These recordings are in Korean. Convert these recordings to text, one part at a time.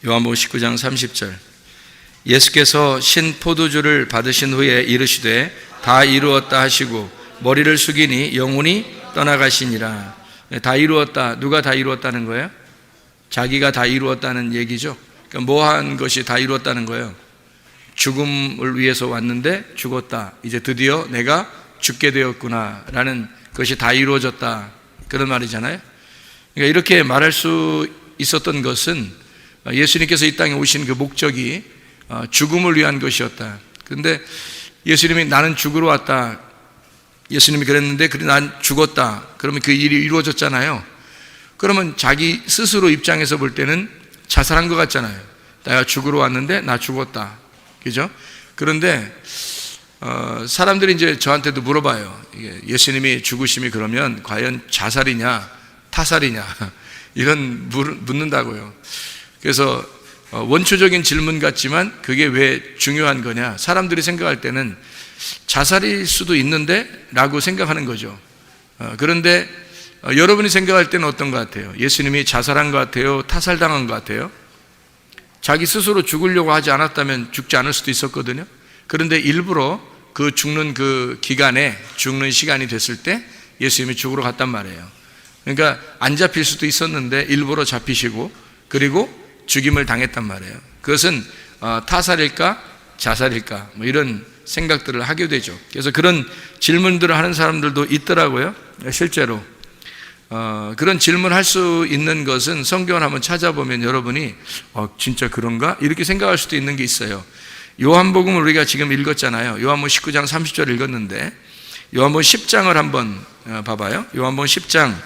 요한복음 19장 30절. 예수께서 신 포도주를 받으신 후에 이르시되 다 이루었다 하시고 머리를 숙이니 영혼이 떠나가시니라. 다 이루었다. 누가 다 이루었다는 거예요? 자기가 다 이루었다는 얘기죠. 그러니까 뭐한 것이 다 이루었다는 거예요? 죽음을 위해서 왔는데 죽었다. 이제 드디어 내가 죽게 되었구나 라는 것이 다 이루어졌다, 그런 말이잖아요. 그러니까 이렇게 말할 수 있었던 것은 예수님께서 이 땅에 오신 그 목적이 죽음을 위한 것이었다. 그런데 예수님이 나는 죽으러 왔다, 예수님이 그랬는데 그래 난 죽었다, 그러면 그 일이 이루어졌잖아요. 그러면 자기 스스로 입장에서 볼 때는 자살한 것 같잖아요. 내가 죽으러 왔는데 나 죽었다, 그죠? 그런데 사람들이 이제 저한테도 물어봐요. 예수님이 죽으심이 그러면 과연 자살이냐 타살이냐 이런 묻는다고요. 그래서 원초적인 질문 같지만 그게 왜 중요한 거냐, 사람들이 생각할 때는 자살일 수도 있는데 라고 생각하는 거죠. 그런데 여러분이 생각할 때는 어떤 것 같아요? 예수님이 자살한 것 같아요? 타살당한 것 같아요? 자기 스스로 죽으려고 하지 않았다면 죽지 않을 수도 있었거든요. 그런데 일부러 그 죽는 그 기간에, 죽는 시간이 됐을 때 예수님이 죽으러 갔단 말이에요. 그러니까 안 잡힐 수도 있었는데 일부러 잡히시고 그리고 죽임을 당했단 말이에요. 그것은 타살일까 자살일까 뭐 이런 생각들을 하게 되죠. 그래서 그런 질문들을 하는 사람들도 있더라고요. 실제로 그런 질문할 수 있는 것은 성경을 한번 찾아보면 여러분이 진짜 그런가? 이렇게 생각할 수도 있는 게 있어요. 요한복음을 우리가 지금 읽었잖아요. 요한복음 19장 30절 읽었는데 요한복음 10장을 한번 봐봐요. 요한복음 10장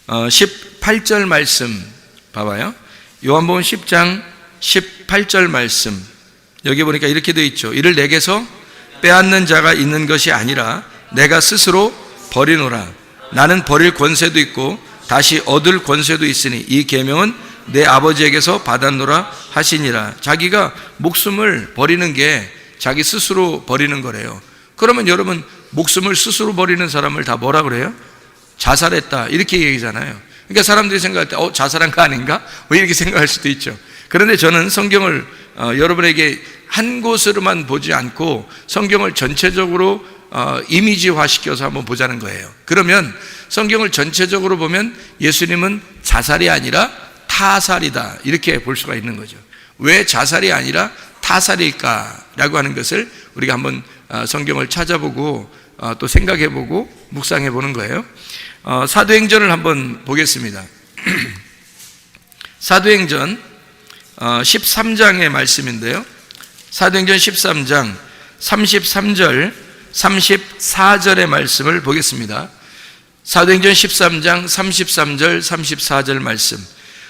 18절 말씀 봐봐요. 요한복음 10장 18절 말씀, 여기 보니까 이렇게 되어 있죠. 이를 내게서 빼앗는 자가 있는 것이 아니라 내가 스스로 버리노라. 나는 버릴 권세도 있고 다시 얻을 권세도 있으니 이 계명은 내 아버지에게서 받았노라 하시니라. 자기가 목숨을 버리는 게 자기 스스로 버리는 거래요. 그러면 여러분, 목숨을 스스로 버리는 사람을 다 뭐라 그래요? 자살했다, 이렇게 얘기잖아요. 그러니까 사람들이 생각할 때 자살한 거 아닌가? 왜 이렇게 생각할 수도 있죠. 그런데 저는 성경을 여러분에게 한 곳으로만 보지 않고 성경을 전체적으로 이미지화 시켜서 한번 보자는 거예요. 그러면 성경을 전체적으로 보면 예수님은 자살이 아니라 타살이다, 이렇게 볼 수가 있는 거죠. 왜 자살이 아니라 타살일까라고 하는 것을 우리가 한번 성경을 찾아보고 또 생각해보고 묵상해보는 거예요. 사도행전을 한번 보겠습니다. 사도행전 13장의 말씀인데요, 사도행전 13장 33절 34절의 말씀을 보겠습니다. 사도행전 13장 33절 34절 말씀.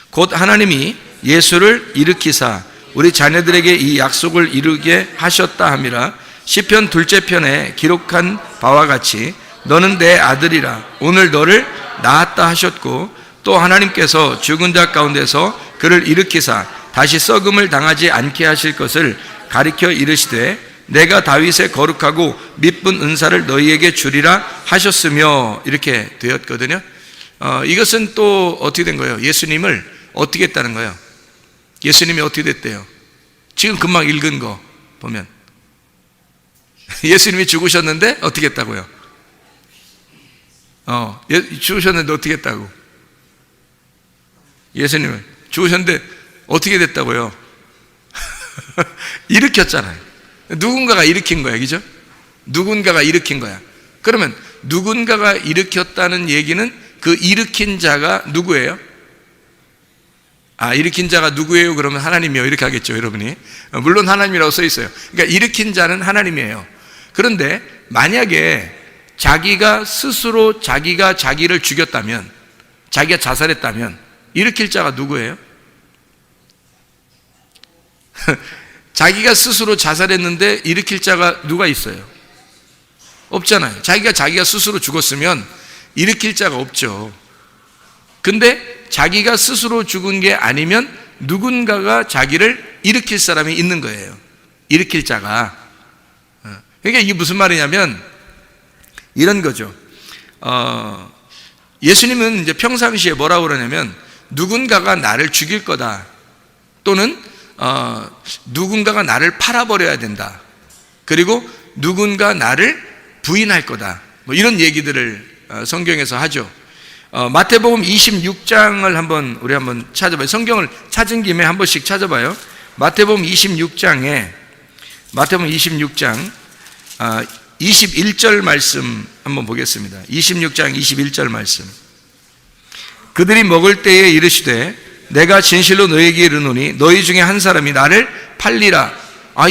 곧 하나님이 예수를 일으키사 우리 자녀들에게 이 약속을 이루게 하셨다 함이라. 시편 둘째 편에 기록한 바와 같이 너는 내 아들이라 오늘 너를 낳았다 하셨고, 또 하나님께서 죽은 자 가운데서 그를 일으키사 다시 썩음을 당하지 않게 하실 것을 가리켜 이르시되 내가 다윗의 거룩하고 미쁜 은사를 너희에게 주리라 하셨으며, 이렇게 되었거든요. 이것은 또 어떻게 된 거예요? 예수님을 어떻게 했다는 거예요? 예수님이 어떻게 됐대요? 지금 금방 읽은 거 보면 예수님이 죽으셨는데 어떻게 했다고요? 죽으셨는데 어떻게 했다고? 예수님을 죽으셨는데 어떻게 됐다고요? 일으켰잖아요. 누군가가 일으킨 거야, 그죠? 누군가가 일으킨 거야. 그러면 누군가가 일으켰다는 얘기는 그 일으킨 자가 누구예요? 일으킨 자가 누구예요? 그러면 하나님이요, 이렇게 하겠죠, 여러분이. 물론 하나님이라고 써 있어요. 그러니까 일으킨 자는 하나님이에요. 그런데 만약에 자기가 스스로 자기가 자기를 죽였다면, 자기가 자살했다면 일으킬 자가 누구예요? 자기가 스스로 자살했는데 일으킬 자가 누가 있어요? 없잖아요. 자기가 스스로 죽었으면 일으킬 자가 없죠. 근데 자기가 스스로 죽은 게 아니면 누군가가 자기를 일으킬 사람이 있는 거예요. 일으킬 자가. 그러니까 이게 무슨 말이냐면 이런 거죠. 예수님은 이제 평상시에 뭐라고 그러냐면 누군가가 나를 죽일 거다, 또는 누군가가 나를 팔아버려야 된다. 그리고 누군가 나를 부인할 거다. 뭐 이런 얘기들을 성경에서 하죠. 마태복음 26장을 우리 한번 찾아봐요. 성경을 찾은 김에 한 번씩 찾아봐요. 마태복음 26장 21절 말씀 한번 보겠습니다. 26장 21절 말씀. 그들이 먹을 때에 이르시되 내가 진실로 너희에게 이르노니 너희 중에 한 사람이 나를 팔리라.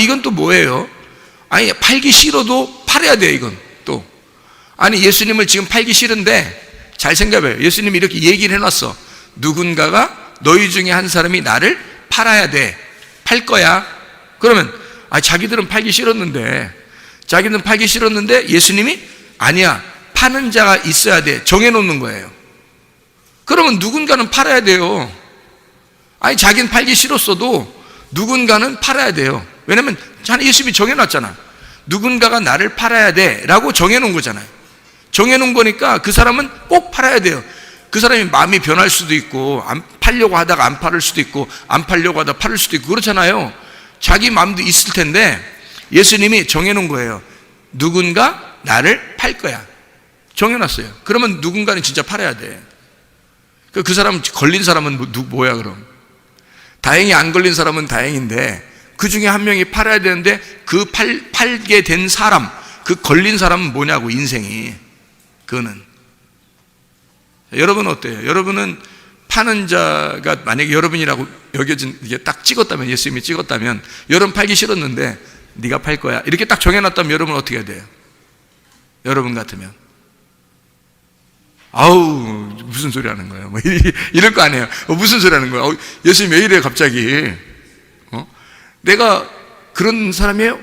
이건 또 뭐예요? 아니, 팔기 싫어도 팔아야 돼요. 이건 또 아니, 예수님을 지금 팔기 싫은데 잘 생각해봐요. 예수님이 이렇게 얘기를 해놨어. 누군가가 너희 중에 한 사람이 나를 팔아야 돼. 팔 거야. 그러면 자기들은 팔기 싫었는데 예수님이 아니야, 파는 자가 있어야 돼. 정해놓는 거예요. 그러면 누군가는 팔아야 돼요. 아니, 자기는 팔기 싫었어도 누군가는 팔아야 돼요. 왜냐면 예수님이 정해놨잖아. 누군가가 나를 팔아야 돼 라고 정해놓은 거잖아요. 정해놓은 거니까 그 사람은 꼭 팔아야 돼요. 그 사람이 마음이 변할 수도 있고, 안 팔려고 하다가 안 팔을 수도 있고, 안 팔려고 하다가 팔을 수도 있고 그렇잖아요. 자기 마음도 있을 텐데 예수님이 정해놓은 거예요. 누군가 나를 팔 거야. 정해놨어요. 그러면 누군가는 진짜 팔아야 돼. 그 사람 걸린 사람은 뭐야 그럼? 다행히 안 걸린 사람은 다행인데 그 중에 한 명이 팔아야 되는데 그 팔게 된 사람, 그 걸린 사람은 뭐냐고, 인생이. 그거는. 여러분은 어때요? 여러분은 파는 자가 만약에 여러분이라고 여겨진, 이게 딱 찍었다면, 예수님이 찍었다면, 여러분 팔기 싫었는데 네가 팔 거야 이렇게 딱 정해놨다면 여러분 어떻게 해야 돼요? 여러분 같으면 무슨 소리 하는 거예요? 뭐 이럴 거 아니에요. 무슨 소리 하는 거야? 예수님 왜 이래 갑자기? 내가 그런 사람이에요?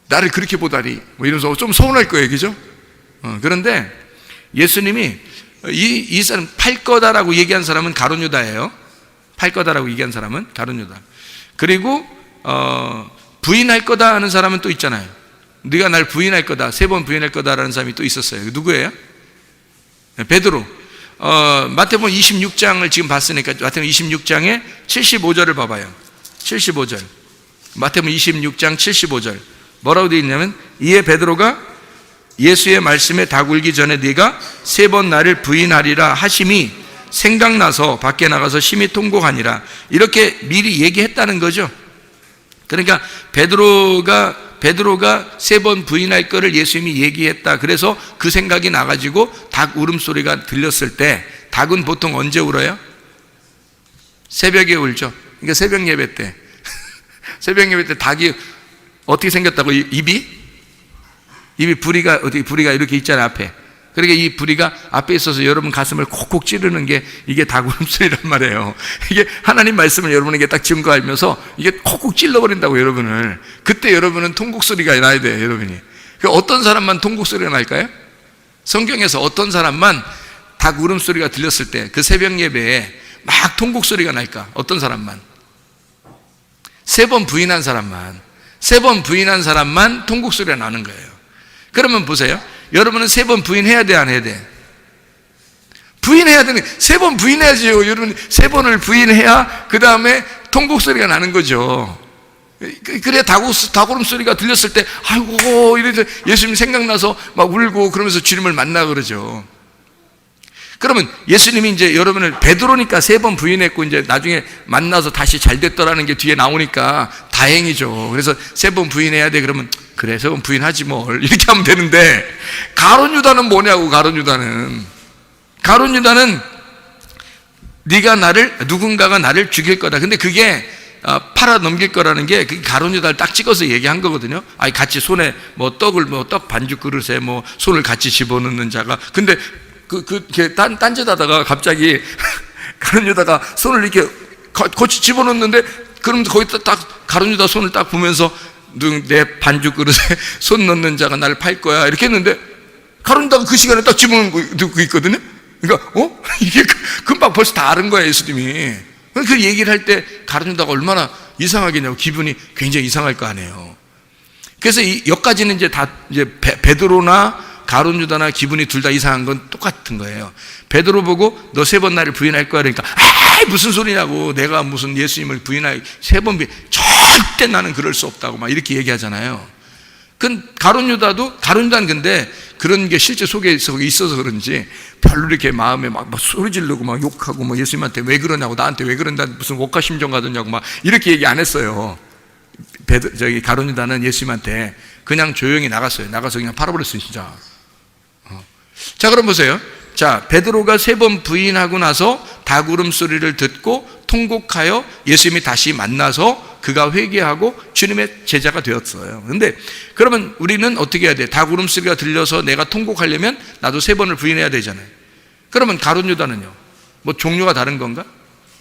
나를 그렇게 보다니 뭐 이러면서 좀 서운할 거예요. 그죠? 그런데 예수님이 이 사람 팔 거다라고 얘기한 사람은 가룟 유다예요. 팔 거다라고 얘기한 사람은 가룟 유다. 그리고 부인할 거다 하는 사람은 또 있잖아요. 네가 날 부인할 거다, 3번 부인할 거다라는 사람이 또 있었어요. 누구예요? 베드로. 마태복음 26장을 지금 봤으니까 마태복음 26장에 75절을 봐봐요. 75절. 마태복음 26장 75절. 뭐라고 되어 있냐면, 이에 베드로가 예수의 말씀에 다굴기 전에 네가 3번 나를 부인하리라 하심이 생각나서 밖에 나가서 심히 통곡하니라. 이렇게 미리 얘기했다는 거죠. 그러니까 베드로가 3번 부인할 거를 예수님이 얘기했다. 그래서 그 생각이 나가지고 닭 울음소리가 들렸을 때, 닭은 보통 언제 울어요? 새벽에 울죠. 그러니까 새벽 예배 때 새벽 예배 때 닭이 어떻게 생겼다고? 입이 부리가 이렇게 있잖아요, 앞에. 그러니까 이 부리가 앞에 있어서 여러분 가슴을 콕콕 찌르는 게 이게 닭 울음소리란 말이에요. 이게 하나님 말씀을 여러분에게 딱 증거하면서 이게 콕콕 찔러버린다고, 여러분을. 그때 여러분은 통곡소리가 나야 돼요, 여러분이. 어떤 사람만 통곡소리가 날까요? 성경에서 어떤 사람만 닭 울음소리가 들렸을 때 그 새벽 예배에 막 통곡소리가 날까? 어떤 사람만? 3번 부인한 사람만 통곡소리가 나는 거예요. 그러면 보세요. 여러분은 3번 부인해야 돼, 안 해야 돼? 부인해야 되는, 3번 부인해야지요. 여러분 3번을 부인해야 그 다음에 통곡소리가 나는 거죠. 그래야 닭울음 소리가 들렸을 때 아이고 이래서 예수님 생각나서 막 울고 그러면서 주님을 만나 그러죠. 그러면 예수님이 이제 여러분을, 베드로니까 3번 부인했고 이제 나중에 만나서 다시 잘 됐더라는 게 뒤에 나오니까 다행이죠. 그래서 3번 부인해야 돼. 그러면 그래, 3번 부인하지 뭘, 이렇게 하면 되는데, 가룟 유다는 뭐냐고. 가룟 유다는 누군가가 나를 죽일 거다. 근데 그게 팔아 넘길 거라는 게 가룟 유다를 딱 찍어서 얘기한 거거든요. 같이 손에 떡 반죽 그릇에 손을 같이 집어넣는 자가. 근데 딴짓하다가 갑자기 가룟 유다가 손을 이렇게 거치 집어넣는데, 그럼 거기다 딱 가룟 유다 손을 딱 보면서 내 반죽 그릇에 손 넣는 자가 나를 팔 거야 이렇게 했는데, 가룟 유다가 그 시간에 딱 집어넣고 있거든요. 그러니까 이게 금방 벌써 다 아는 거야, 예수님이. 그 얘기를 할 때 가룟 유다가 얼마나 이상하겠냐고, 기분이 굉장히 이상할 거 아니에요. 그래서 여기까지는 이제 다 이제 베드로나 가룟 유다나 기분이 둘 다 이상한 건 똑같은 거예요. 베드로 보고 너 3번 나를 부인할 거야 그러니까 무슨 소리냐고, 내가 무슨 예수님을 부인할 3번 절대 나는 그럴 수 없다고 막 이렇게 얘기하잖아요. 가룟 유다는 근데 그런 게 실제 속에 있어서 그런지 별로 이렇게 마음에 막 소리 지르고 막 욕하고 막 예수님한테 왜 그러냐고, 나한테 왜 그런다, 무슨 목가심정 가졌냐고 막 이렇게 얘기 안 했어요. 가룟 유다는 예수님한테 그냥 조용히 나갔어요. 나가서 그냥 팔아버렸어요, 진짜. 자, 그럼 보세요. 자, 베드로가 3번 부인하고 나서 닭울음 소리를 듣고 통곡하여 예수님이 다시 만나서 그가 회개하고 주님의 제자가 되었어요. 근데 그러면 우리는 어떻게 해야 돼? 닭울음 소리가 들려서 내가 통곡하려면 나도 3번을 부인해야 되잖아요. 그러면 가룟 유다는요? 뭐 종류가 다른 건가?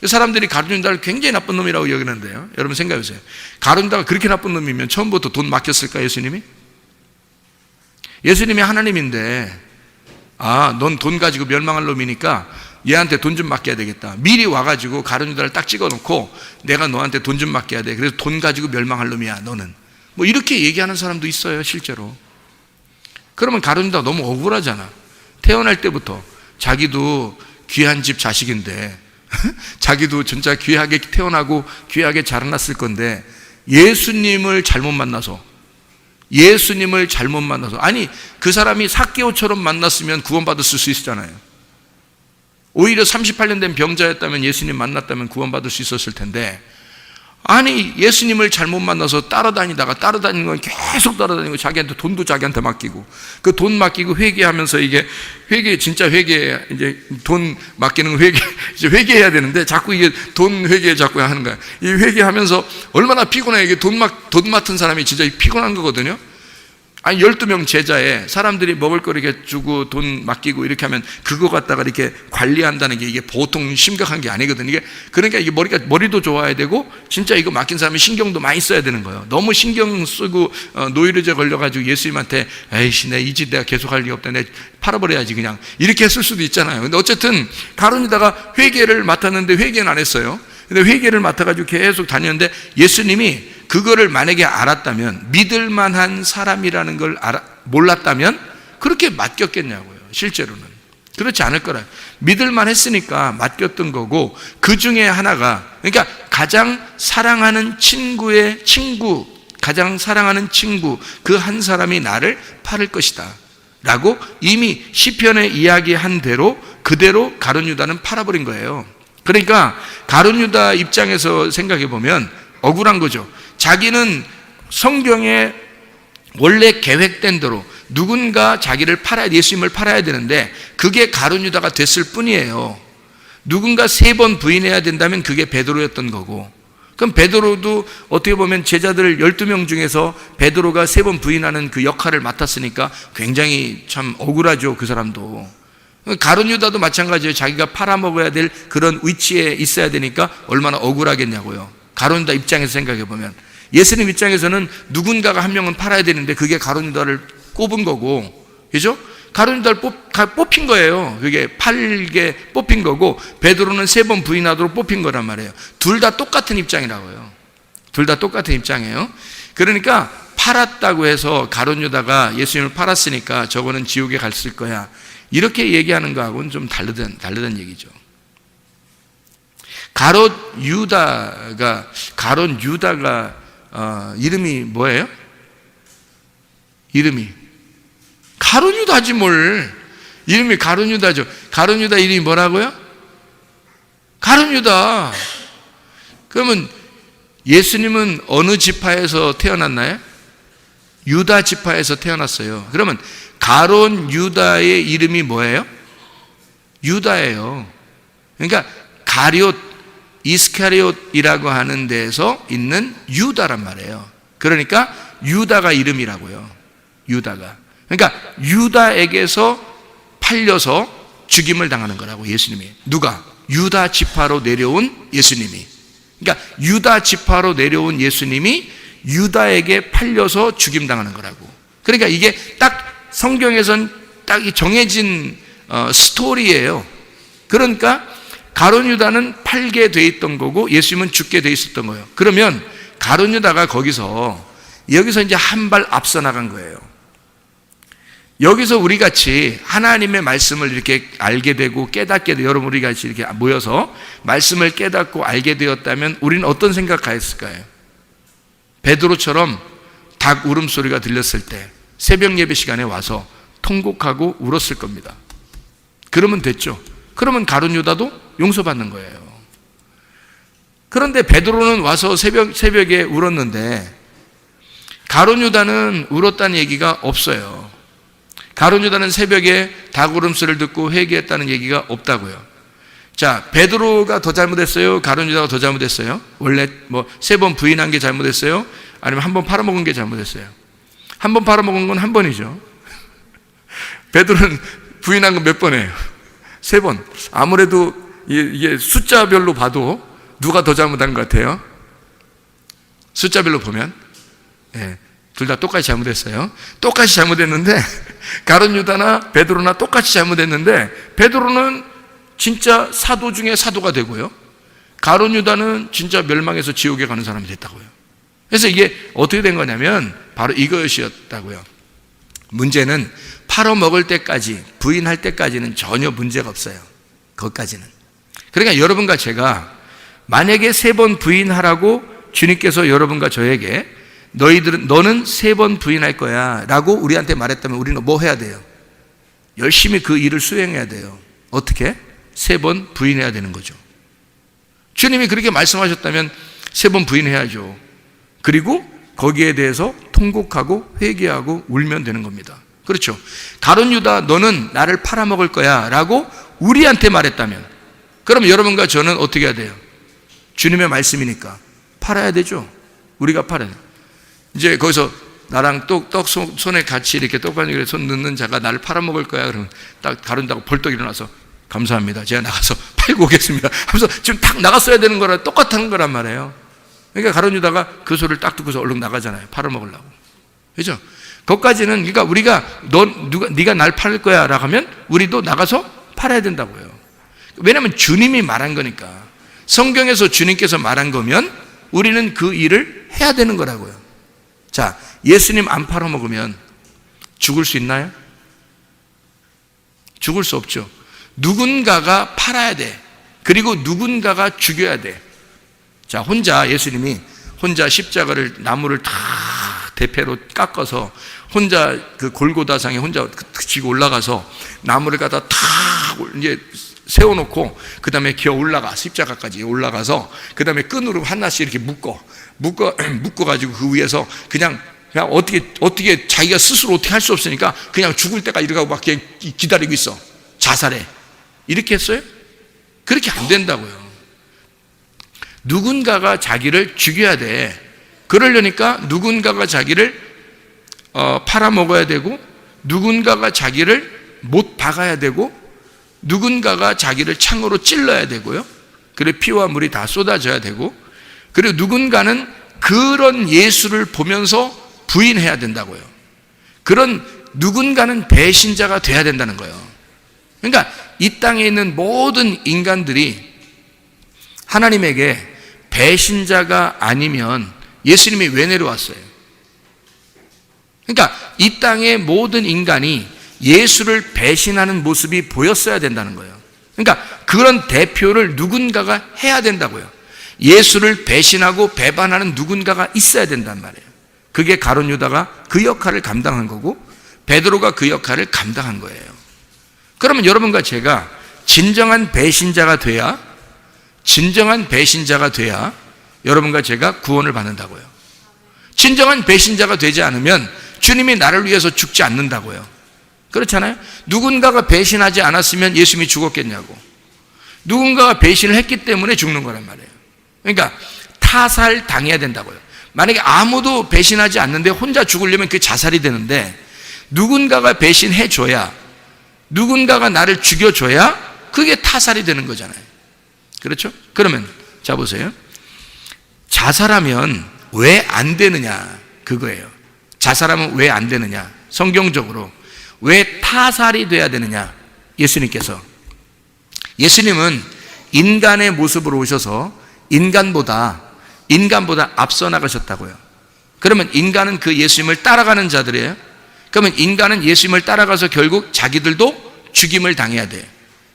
사람들이 가룟 유다를 굉장히 나쁜 놈이라고 여기는데요. 여러분 생각해 보세요. 가룟 유다가 그렇게 나쁜 놈이면 처음부터 돈 맡겼을까, 예수님이? 예수님이 하나님인데, 넌 돈 가지고 멸망할 놈이니까 얘한테 돈 좀 맡겨야 되겠다. 미리 와가지고 가룟 유다를 딱 찍어놓고 내가 너한테 돈 좀 맡겨야 돼. 그래서 돈 가지고 멸망할 놈이야, 너는. 뭐 이렇게 얘기하는 사람도 있어요, 실제로. 그러면 가룟 유다가 너무 억울하잖아. 태어날 때부터 자기도 귀한 집 자식인데 자기도 진짜 귀하게 태어나고 귀하게 자라났을 건데 예수님을 잘못 만나서, 아니 그 사람이 삭개오처럼 만났으면 구원받았을 수 있었잖아요. 오히려 38년 된 병자였다면 예수님 만났다면 구원받을 수 있었을 텐데, 아니 예수님을 잘못 만나서 따라다니는 건 계속 따라다니고, 자기한테 돈도 자기한테 맡기고, 그 돈 맡기고 회개하면서, 이게 진짜 회개, 이제 돈 맡기는 거 이제 회개해야 되는데 자꾸 이게 돈 회개 자꾸 하는 거야. 이 회개하면서 얼마나 피곤해. 이게 돈 맡은 사람이 진짜 피곤한 거거든요. 아니 12명 제자에 사람들이 먹을 거 이렇게 주고 돈 맡기고 이렇게 하면 그거 갖다가 이렇게 관리한다는 게 이게 보통 심각한 게 아니거든요. 이게 그러니까 이게 머리도 좋아야 되고 진짜 이거 맡긴 사람이 신경도 많이 써야 되는 거예요. 너무 신경 쓰고 노이로제 걸려가지고 예수님한테 에이씨 내 이 짓 내가 계속 할 리가 없다, 내 팔아버려야지 그냥, 이렇게 했을 수도 있잖아요. 근데 어쨌든 가룟 유다가 회개를 맡았는데 회개는 안 했어요. 근데 회개를 맡아가지고 계속 다녔는데 예수님이 그거를 만약에 알았다면, 믿을 만한 사람이라는 걸 몰랐다면 그렇게 맡겼겠냐고요. 실제로는 그렇지 않을 거라. 믿을 만했으니까 맡겼던 거고, 그 중에 하나가, 그러니까 가장 사랑하는 친구 그 한 사람이 나를 팔을 것이다 라고 이미 시편에 이야기한 대로 그대로 가룟 유다는 팔아버린 거예요. 그러니까 가룟 유다 입장에서 생각해 보면 억울한 거죠. 자기는 성경에 원래 계획된 대로 누군가 자기를 예수님을 팔아야 되는데 그게 가룟 유다가 됐을 뿐이에요. 누군가 3번 부인해야 된다면 그게 베드로였던 거고, 그럼 베드로도 어떻게 보면 제자들 12명 중에서 베드로가 3번 부인하는 그 역할을 맡았으니까 굉장히 참 억울하죠, 그 사람도. 가룟 유다도 마찬가지예요. 자기가 팔아먹어야 될 그런 위치에 있어야 되니까 얼마나 억울하겠냐고요. 가룟 유다 입장에서 생각해 보면, 예수님 입장에서는 누군가가 한 명은 팔아야 되는데 그게 가룟 유다를 꼽은 거고, 그죠? 가룟 유다를 뽑힌 거예요. 그게 팔게 뽑힌 거고, 베드로는 3번 부인하도록 뽑힌 거란 말이에요. 둘 다 똑같은 입장이라고요. 둘 다 똑같은 입장이에요. 그러니까 팔았다고 해서 가룟 유다가 예수님을 팔았으니까 저거는 지옥에 갔을 거야, 이렇게 얘기하는 거하고는 좀 다르다는 얘기죠. 가룟 유다가 이름이 뭐예요? 이름이 가룟 유다지 뭘. 이름이 가룟 유다죠. 가룟 유다 이름이 뭐라고요? 가룟 유다. 그러면 예수님은 어느 지파에서 태어났나요? 유다 지파에서 태어났어요. 그러면 가룟 유다의 이름이 뭐예요? 유다예요. 그러니까 가룟 이스카리옷이라고 하는 데에서 있는 유다란 말이에요. 그러니까 유다가 이름이라고요. 유다가. 그러니까 유다에게서 팔려서 죽임을 당하는 거라고, 예수님이. 누가? 유다 지파로 내려온 예수님이. 그러니까 유다 지파로 내려온 예수님이 유다에게 팔려서 죽임당하는 거라고. 그러니까 이게 딱 성경에선 딱 정해진 스토리예요. 그러니까 가룟 유다는 팔게 돼 있던 거고 예수님은 죽게 돼 있었던 거예요. 그러면 가룟 유다가 여기서 이제 한 발 앞서 나간 거예요. 여기서 우리 같이 하나님의 말씀을 이렇게 알게 되고 깨닫게 되고, 여러분 우리 같이 이렇게 모여서 말씀을 깨닫고 알게 되었다면 우리는 어떤 생각하였을까요? 베드로처럼 닭 울음소리가 들렸을 때 새벽 예배 시간에 와서 통곡하고 울었을 겁니다. 그러면 됐죠. 그러면 가룟 유다도 용서받는 거예요. 그런데 베드로는 와서 새벽에 울었는데 가룟 유다는 울었다는 얘기가 없어요. 가룟 유다는 새벽에 닭 울음소리를 듣고 회개했다는 얘기가 없다고요. 자, 베드로가 더 잘못했어요? 가룟 유다가 더 잘못했어요? 원래 뭐 3번 부인한 게 잘못했어요? 아니면 한 번 팔아먹은 게 잘못했어요? 한 번 팔아먹은 건 한 번이죠. 베드로는 부인한 건 몇 번이에요? 3번. 아무래도 이게 숫자별로 봐도 누가 더 잘못한 것 같아요? 숫자별로 보면 둘 다 똑같이 잘못했어요. 똑같이 잘못했는데 가룟 유다나 베드로나 똑같이 잘못했는데 베드로는 진짜 사도 중에 사도가 되고요, 가룟 유다는 진짜 멸망해서 지옥에 가는 사람이 됐다고요. 그래서 이게 어떻게 된 거냐면 바로 이것이었다고요. 문제는 팔아먹을 때까지, 부인할 때까지는 전혀 문제가 없어요. 거기까지는. 그러니까 여러분과 제가 만약에 3번 부인하라고 주님께서 여러분과 저에게 너는 3번 부인할 거야 라고 우리한테 말했다면 우리는 뭐 해야 돼요? 열심히 그 일을 수행해야 돼요. 어떻게? 3번 부인해야 되는 거죠. 주님이 그렇게 말씀하셨다면 3번 부인해야죠. 그리고 거기에 대해서 통곡하고 회개하고 울면 되는 겁니다. 그렇죠? 가룟 유다 너는 나를 팔아먹을 거야 라고 우리한테 말했다면, 그럼 여러분과 저는 어떻게 해야 돼요? 주님의 말씀이니까 팔아야 되죠. 우리가 팔아야 돼요. 이제 거기서 나랑 떡 손에 같이 이렇게 떡반죽에 손 넣는 자가 나를 팔아먹을 거야 그러면 딱 가른다고 벌떡 일어나서 감사합니다, 제가 나가서 팔고 오겠습니다 하면서 지금 딱 나갔어야 되는 거랑 똑같은 거란 말이에요. 그러니까 가룟 유다가 그 소리를 딱 듣고서 얼른 나가잖아요. 팔아먹으려고. 그죠? 거기까지는, 그러니까 우리가 네가 날 팔 거야 라고 하면 우리도 나가서 팔아야 된다고요. 왜냐하면 주님이 말한 거니까. 성경에서 주님께서 말한 거면 우리는 그 일을 해야 되는 거라고요. 자, 예수님 안 팔아먹으면 죽을 수 있나요? 죽을 수 없죠. 누군가가 팔아야 돼. 그리고 누군가가 죽여야 돼. 자, 예수님이 혼자 십자가를, 나무를 다 대패로 깎아서 혼자 그 골고다상에 혼자 지고 올라가서 나무를 갖다 다 이제 세워놓고 그 다음에 기어 올라가, 십자가까지 올라가서 그 다음에 끈으로 하나씩 이렇게 묶어가지고 그 위에서 그냥 어떻게 자기가 스스로 어떻게 할 수 없으니까 그냥 죽을 때까지 이러고 막 기다리고 있어. 자살해. 이렇게 했어요? 그렇게 안 된다고요. 누군가가 자기를 죽여야 돼. 그러려니까 누군가가 자기를 팔아먹어야 되고, 누군가가 자기를 못 박아야 되고, 누군가가 자기를 창으로 찔러야 되고요. 그리고 피와 물이 다 쏟아져야 되고, 그리고 누군가는 그런 예수를 보면서 부인해야 된다고요. 그런 누군가는 배신자가 돼야 된다는 거예요. 그러니까 이 땅에 있는 모든 인간들이 하나님에게 배신자가 아니면 예수님이 왜 내려왔어요? 그러니까 이 땅의 모든 인간이 예수를 배신하는 모습이 보였어야 된다는 거예요. 그러니까 그런 대표를 누군가가 해야 된다고요. 예수를 배신하고 배반하는 누군가가 있어야 된단 말이에요. 그게 가룟 유다가 그 역할을 감당한 거고 베드로가 그 역할을 감당한 거예요. 그러면 여러분과 제가 진정한 배신자가 돼야 여러분과 제가 구원을 받는다고요. 진정한 배신자가 되지 않으면 주님이 나를 위해서 죽지 않는다고요. 그렇잖아요? 누군가가 배신하지 않았으면 예수님이 죽었겠냐고. 누군가가 배신을 했기 때문에 죽는 거란 말이에요. 그러니까 타살 당해야 된다고요. 만약에 아무도 배신하지 않는데 혼자 죽으려면 그게 자살이 되는데, 누군가가 배신해줘야, 누군가가 나를 죽여줘야 그게 타살이 되는 거잖아요. 그렇죠? 그러면 자 보세요. 자살하면 왜 안 되느냐, 그거예요. 자살하면 왜 안 되느냐, 성경적으로 왜 타살이 돼야 되느냐. 예수님은 인간의 모습으로 오셔서 인간보다 앞서 나가셨다고요. 그러면 인간은 그 예수님을 따라가는 자들이에요. 그러면 인간은 예수님을 따라가서 결국 자기들도 죽임을 당해야 돼요.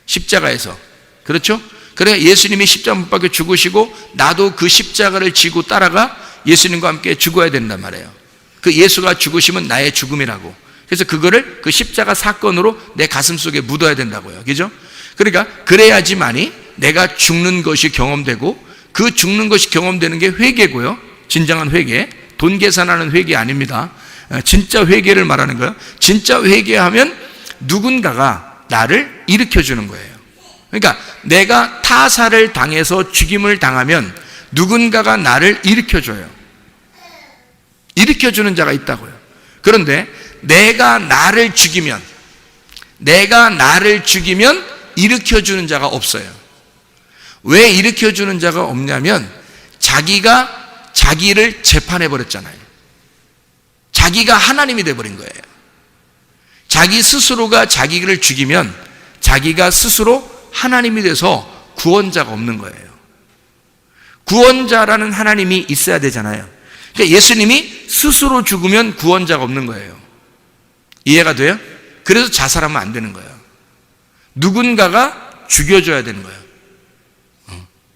십자가에서. 그렇죠? 그러니까 예수님이 십자가 못 박혀 죽으시고 나도 그 십자가를 지고 따라가 예수님과 함께 죽어야 된단 말이에요. 그 예수가 죽으시면 나의 죽음이라고. 그래서 그거를 그 십자가 사건으로 내 가슴 속에 묻어야 된다고요. 그죠? 그러니까 그래야지만이 내가 죽는 것이 경험되고, 그 죽는 것이 경험되는 게 회개고요. 진정한 회개. 돈 계산하는 회개 아닙니다. 진짜 회개를 말하는 거예요. 진짜 회개하면 누군가가 나를 일으켜주는 거예요. 그러니까 내가 타살을 당해서 죽임을 당하면 누군가가 나를 일으켜줘요. 일으켜주는 자가 있다고요. 그런데 내가 나를 죽이면 일으켜주는 자가 없어요. 왜 일으켜주는 자가 없냐면 자기가 자기를 재판해버렸잖아요. 자기가 하나님이 돼버린 거예요. 자기 스스로가 자기를 죽이면 자기가 스스로 하나님이 돼서 구원자가 없는 거예요. 구원자라는 하나님이 있어야 되잖아요. 그러니까 예수님이 스스로 죽으면 구원자가 없는 거예요. 이해가 돼요? 그래서 자살하면 안 되는 거예요. 누군가가 죽여줘야 되는 거예요.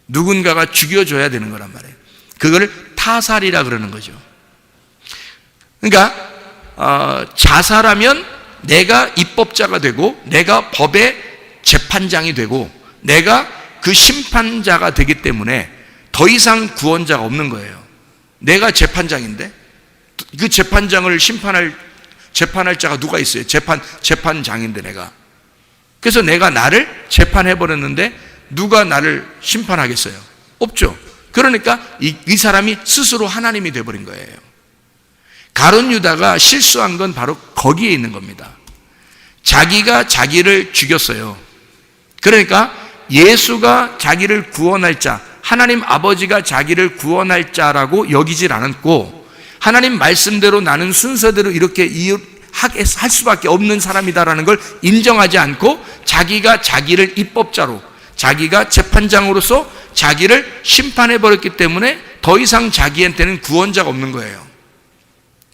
누군가가 죽여줘야 되는 거란 말이에요. 그걸 타살이라 그러는 거죠. 그러니까 자살하면 내가 입법자가 되고, 내가 법의 재판장이 되고, 내가 그 심판자가 되기 때문에 더 이상 구원자가 없는 거예요. 내가 재판장인데 그 재판장을 재판할 자가 누가 있어요? 재판장인데 내가. 그래서 내가 나를 재판해버렸는데 누가 나를 심판하겠어요? 없죠. 그러니까 이 사람이 스스로 하나님이 돼버린 거예요. 가룟 유다가 실수한 건 바로 거기에 있는 겁니다. 자기가 자기를 죽였어요. 그러니까 예수가 자기를 구원할 자, 하나님 아버지가 자기를 구원할 자라고 여기질 않았고, 하나님 말씀대로 나는 순서대로 이렇게 할 수밖에 없는 사람이다라는 걸 인정하지 않고 자기가 자기를 입법자로, 자기가 재판장으로서 자기를 심판해버렸기 때문에 더 이상 자기한테는 구원자가 없는 거예요.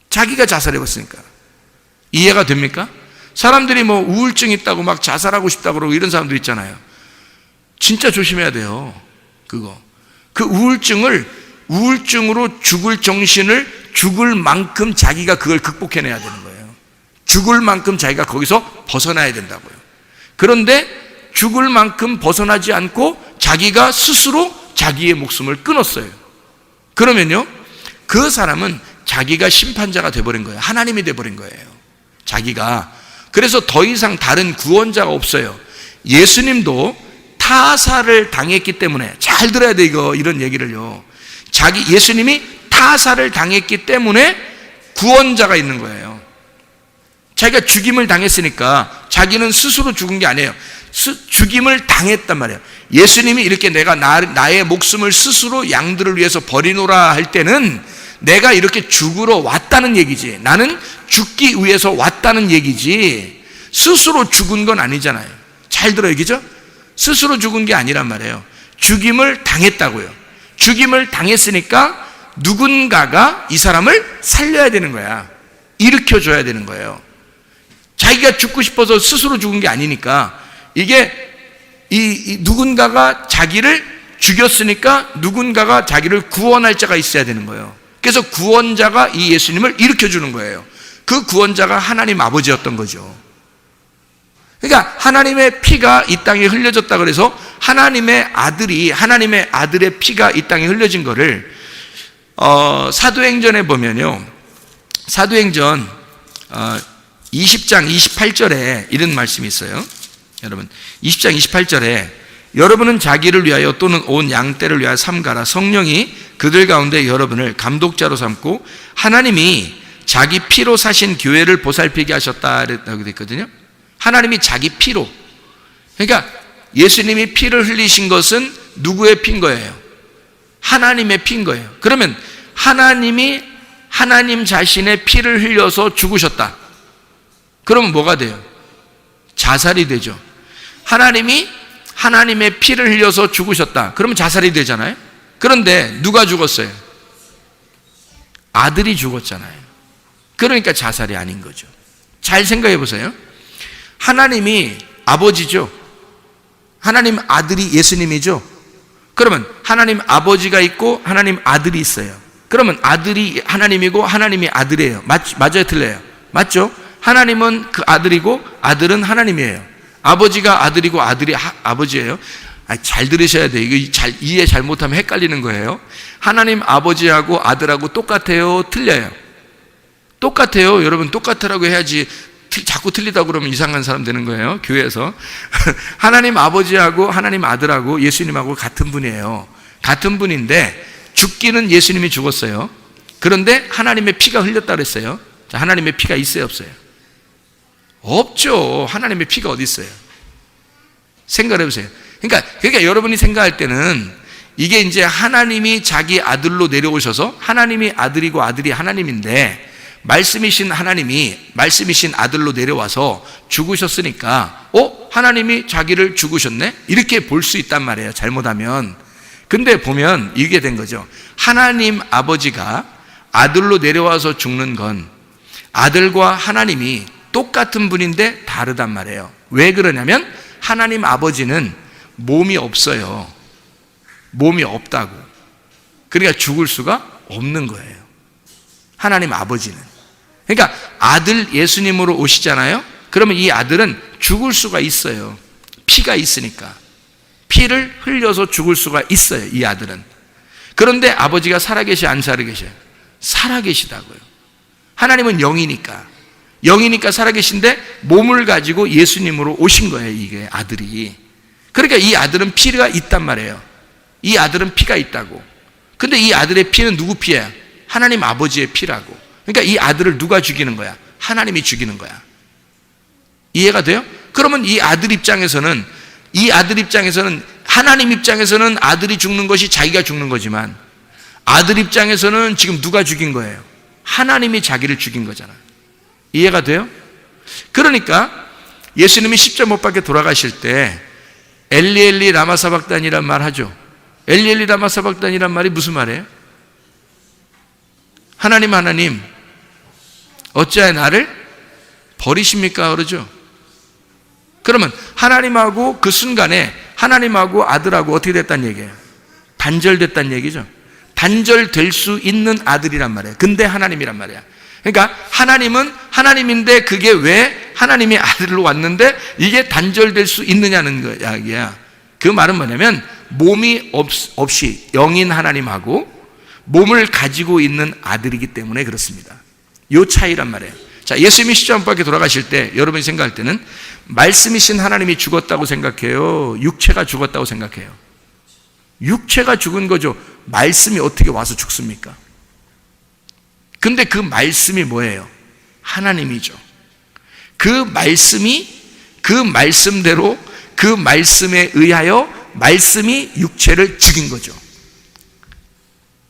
자기가 자살해버렸으니까. 이해가 됩니까? 사람들이 뭐 우울증 있다고 막 자살하고 싶다고 그러고 이런 사람들 있잖아요. 진짜 조심해야 돼요. 그 우울증으로 죽을 정신을 죽을 만큼 자기가 그걸 극복해내야 되는 거예요. 죽을 만큼 자기가 거기서 벗어나야 된다고요. 그런데 죽을 만큼 벗어나지 않고 자기가 스스로 자기의 목숨을 끊었어요. 그러면요, 그 사람은 자기가 심판자가 돼버린 거예요. 하나님이 돼버린 거예요. 자기가. 그래서 더 이상 다른 구원자가 없어요. 예수님도 타살을 당했기 때문에, 잘 들어야 돼 이런 얘기를요. 예수님이 타살을 당했기 때문에 구원자가 있는 거예요. 자기가 죽임을 당했으니까 자기는 스스로 죽은 게 아니에요. 죽임을 당했단 말이에요. 예수님이 이렇게 내가 나의 목숨을 스스로 양들을 위해서 버리노라 할 때는 내가 이렇게 죽으러 왔다는 얘기지, 나는 죽기 위해서 왔다는 얘기지, 스스로 죽은 건 아니잖아요. 잘 들어요, 그죠? 스스로 죽은 게 아니란 말이에요. 죽임을 당했다고요. 죽임을 당했으니까 누군가가 이 사람을 살려야 되는 거야. 일으켜줘야 되는 거예요. 자기가 죽고 싶어서 스스로 죽은 게 아니니까, 이게 누군가가 자기를 죽였으니까 누군가가 자기를 구원할 자가 있어야 되는 거예요. 그래서 구원자가 이 예수님을 일으켜주는 거예요. 그 구원자가 하나님 아버지였던 거죠. 그러니까 하나님의 피가 이 땅에 흘려졌다 그래서 하나님의 아들의 피가 이 땅에 흘려진 거를 사도행전에 보면요, 사도행전 20장 28절에 이런 말씀이 있어요. 여러분, 20장 28절에 여러분은 자기를 위하여 또는 온 양떼를 위하여 삼가라. 성령이 그들 가운데 여러분을 감독자로 삼고 하나님이 자기 피로 사신 교회를 보살피게 하셨다라고 되어 있거든요. 하나님이 자기 피로. 그러니까 예수님이 피를 흘리신 것은 누구의 피인 거예요? 하나님의 피인 거예요. 그러면 하나님이 하나님 자신의 피를 흘려서 죽으셨다. 그러면 뭐가 돼요? 자살이 되죠. 하나님이 하나님의 피를 흘려서 죽으셨다. 그러면 자살이 되잖아요. 그런데 누가 죽었어요? 아들이 죽었잖아요. 그러니까 자살이 아닌 거죠. 잘 생각해 보세요. 하나님이 아버지죠. 하나님 아들이 예수님이죠. 그러면 하나님 아버지가 있고 하나님 아들이 있어요. 그러면 아들이 하나님이고 하나님이 아들이에요. 맞아요, 틀려요? 맞죠? 하나님은 그 아들이고 아들은 하나님이에요. 아버지가 아들이고 아들이 아버지예요. 잘 들으셔야 돼요. 이거 이해 잘못하면 헷갈리는 거예요. 하나님 아버지하고 아들하고 똑같아요, 틀려요? 똑같아요. 여러분, 똑같으라고 해야지. 자꾸 틀리다고 그러면 이상한 사람 되는 거예요, 교회에서. 하나님 아버지하고 하나님 아들하고 예수님하고 같은 분이에요. 같은 분인데 죽기는 예수님이 죽었어요. 그런데 하나님의 피가 흘렸다고 그랬어요. 자, 하나님의 피가 있어요, 없어요? 없죠. 하나님의 피가 어디 있어요? 생각해 보세요. 그러니까 여러분이 생각할 때는 이게 이제 하나님이 자기 아들로 내려오셔서 하나님이 아들이고 아들이 하나님인데 말씀이신 하나님이 말씀이신 아들로 내려와서 죽으셨으니까 하나님이 자기를 죽으셨네? 이렇게 볼 수 있단 말이에요, 잘못하면. 근데 보면 이게 된 거죠. 하나님 아버지가 아들로 내려와서 죽는 건 아들과 하나님이 똑같은 분인데 다르단 말이에요. 왜 그러냐면 하나님 아버지는 몸이 없어요. 몸이 없다고. 그러니까 죽을 수가 없는 거예요, 하나님 아버지는. 그러니까 아들 예수님으로 오시잖아요. 그러면 이 아들은 죽을 수가 있어요. 피가 있으니까. 피를 흘려서 죽을 수가 있어요, 이 아들은. 그런데 아버지가 살아계셔, 안 살아계셔요? 살아계시다고요. 하나님은 영이니까. 영이니까 살아계신데 몸을 가지고 예수님으로 오신 거예요, 이게 아들이. 그러니까 이 아들은 피가 있단 말이에요. 이 아들은 피가 있다고. 근데 이 아들의 피는 누구 피야? 하나님 아버지의 피라고. 그러니까 이 아들을 누가 죽이는 거야? 하나님이 죽이는 거야. 이해가 돼요? 그러면 이 아들 입장에서는 하나님 입장에서는 아들이 죽는 것이 자기가 죽는 거지만 아들 입장에서는 지금 누가 죽인 거예요? 하나님이 자기를 죽인 거잖아요. 이해가 돼요? 그러니까 예수님이 십자가 못 박혀 돌아가실 때 엘리 엘리 라마 사박단이란 말 하죠. 엘리 엘리 라마 사박단이란 말이 무슨 말이에요? 하나님 하나님 어찌하여 나를 버리십니까? 그러죠. 그러면 하나님하고 그 순간에 하나님하고 아들하고 어떻게 됐다는 얘기예요? 단절됐다는 얘기죠. 단절될 수 있는 아들이란 말이에요. 근데 하나님이란 말이야. 그러니까 하나님은 하나님인데 그게 왜 하나님의 아들로 왔는데 이게 단절될 수 있느냐는 이야기야. 그 말은 뭐냐면 몸이 없이 영인 하나님하고 몸을 가지고 있는 아들이기 때문에 그렇습니다. 요 차이란 말이에요. 자, 예수님이 십자가 못 박혀 돌아가실 때 여러분이 생각할 때는 말씀이신 하나님이 죽었다고 생각해요? 육체가 죽었다고 생각해요? 육체가 죽은 거죠. 말씀이 어떻게 와서 죽습니까? 근데 그 말씀이 뭐예요? 하나님이죠. 그 말씀이 그 말씀대로 그 말씀에 의하여 말씀이 육체를 죽인 거죠.